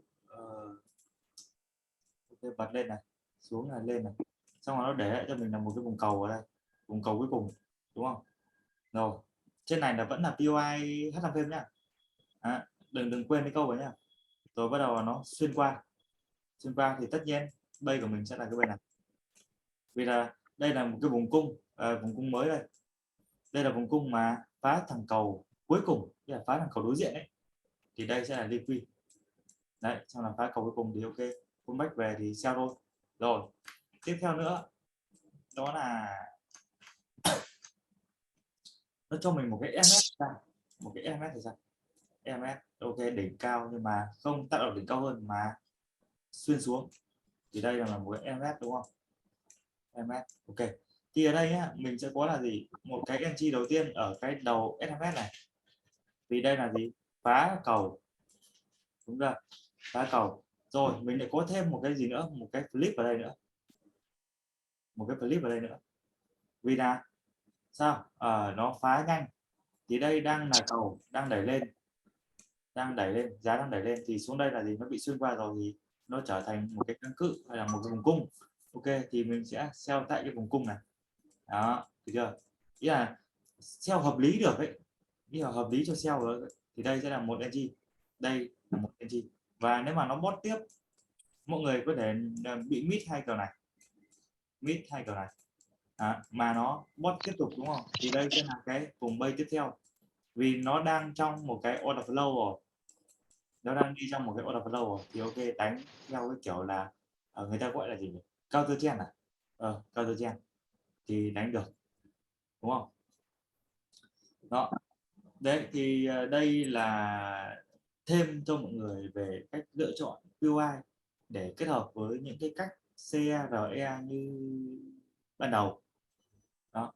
ok, bật lên này, xuống là lên này, xong rồi nó để lại cho mình là một cái vùng cầu ở đây, vùng cầu cuối cùng, đúng không? Rồi trên này là vẫn là POI H5 phim nhá. Đừng quên cái câu ấy nhá. Rồi bắt đầu nó xuyên qua thì tất nhiên bay của mình sẽ là cái bên này, vì là đây là một cái vùng cung, vùng cung mới đây là vùng cung mà phá thằng cầu cuối cùng, là phá thằng cầu đối diện ấy, thì đây sẽ là liquid. Đấy, xong là phá cầu cuối cùng thì ok, pullback về thì sell thôi. Rồi tiếp theo nữa đó là nó cho mình một cái EMS ra, một cái EMS thì sao? EMS ok, đỉnh cao nhưng mà không tác động đỉnh cao hơn mà xuyên xuống, thì đây là một cái EMS đúng không? EMS ok, thì ở đây nhá, mình sẽ có là gì, một cái entry đầu tiên ở cái đầu SMS này, vì đây là gì, phá cầu, đúng chưa? Phá cầu rồi mình lại có thêm một cái gì nữa, một cái flip ở đây nữa, vì là sao, nó phá nhanh thì đây đang là cầu đang đẩy lên, giá đang đẩy lên thì xuống đây là gì, nó bị xuyên qua rồi thì nó trở thành một cái kháng cự hay là một cái vùng cung. Ok thì mình sẽ sell tại cái vùng cung này đó, được chưa? Ý là sell hợp lý được ấy, ý là hợp lý cho sell rồi, thì đây sẽ là một entry, đây là một entry, và nếu mà nó bot tiếp mọi người có thể bị mid hai cờ này, mà nó bot tiếp tục đúng không, thì đây sẽ là cái vùng bay tiếp theo, vì nó đang trong một cái order flow rồi, nó đang đi trong một cái order flow rồi, thì ok đánh theo cái kiểu là người ta gọi là gì nhỉ, counter trend counter trend thì đánh được, đúng không? Đó, đấy thì đây là thêm cho mọi người về cách lựa chọn POI để kết hợp với những cái cách CRE như ban đầu đó.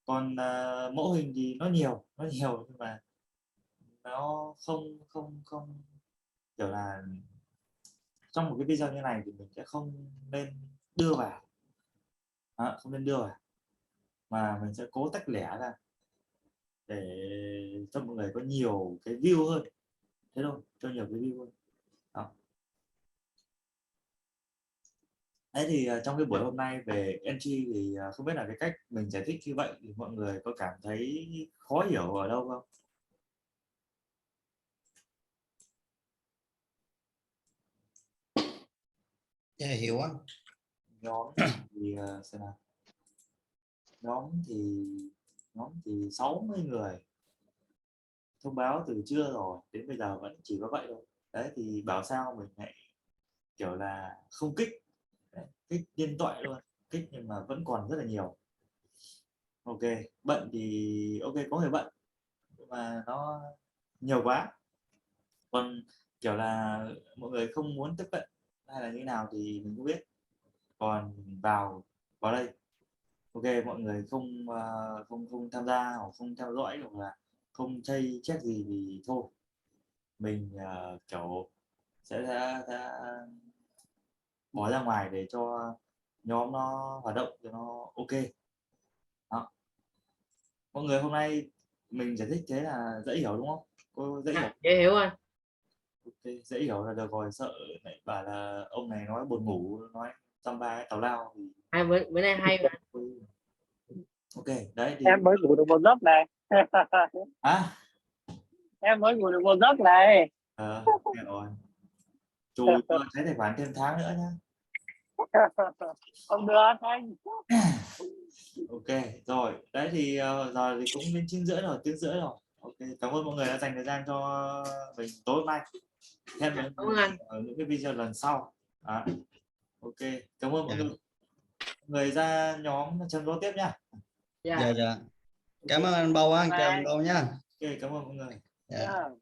Còn mẫu hình thì nó nhiều nhưng mà nó không kiểu là trong một cái video như này thì mình sẽ không nên đưa vào đó, không nên đưa vào mà mình sẽ cố tách lẻ ra để cho mọi người có nhiều cái view hơn, thế thôi, cho nhiều cái view hơn đó. Đấy thì trong cái buổi hôm nay về entry thì không biết là cái cách mình giải thích như vậy thì mọi người có cảm thấy khó hiểu ở đâu không? Hiểu á. Nhóm thì xem nào. Nhóm thì 60 người thông báo từ trưa rồi đến bây giờ vẫn chỉ có vậy thôi. Đấy thì bảo sao mình lại kiểu là không kích. Đấy, kích điện thoại luôn, kích nhưng mà vẫn còn rất là nhiều. Ok, bận thì ok, có người bận nhưng mà nó nhiều quá. Còn kiểu là mọi người không muốn tiếp cận hay là như nào thì mình không biết. Còn vào đây, ok, mọi người không tham gia hoặc không theo dõi hoặc là không chơi check gì thì thôi, mình kiểu sẽ bỏ ra ngoài để cho nhóm nó hoạt động cho nó ok đó. Mọi người hôm nay mình giải thích thế là dễ hiểu đúng không? Cô dễ hiểu. Dễ hiểu anh. Ok, dễ hiểu là được rồi, sợ lại bảo là ông này nói buồn ngủ, nói dăm ba cái tào lao thì Bữa nay hay mà. ok. Đấy thì Em mới ngủ được một giấc này. Em mới ngủ được một giấc này. nghe rồi, chùi cho thấy tài khoản thêm tháng nữa nhá. Không được anh. Ok rồi, đấy thì giờ thì cũng đến 9:30 rồi, 9:30 rồi. Ok, cảm ơn mọi người đã dành thời gian cho mình tối hôm nay. Hẹn mọi Cảm ơn người anh. ở những cái video lần sau. Ok, cảm ơn mọi Dạ. người ra nhóm chấm đố tiếp nhá. Dạ. Cảm ơn anh Bầu á, chào anh Bầu nha. Ok, cảm ơn mọi người. Dạ. Yeah.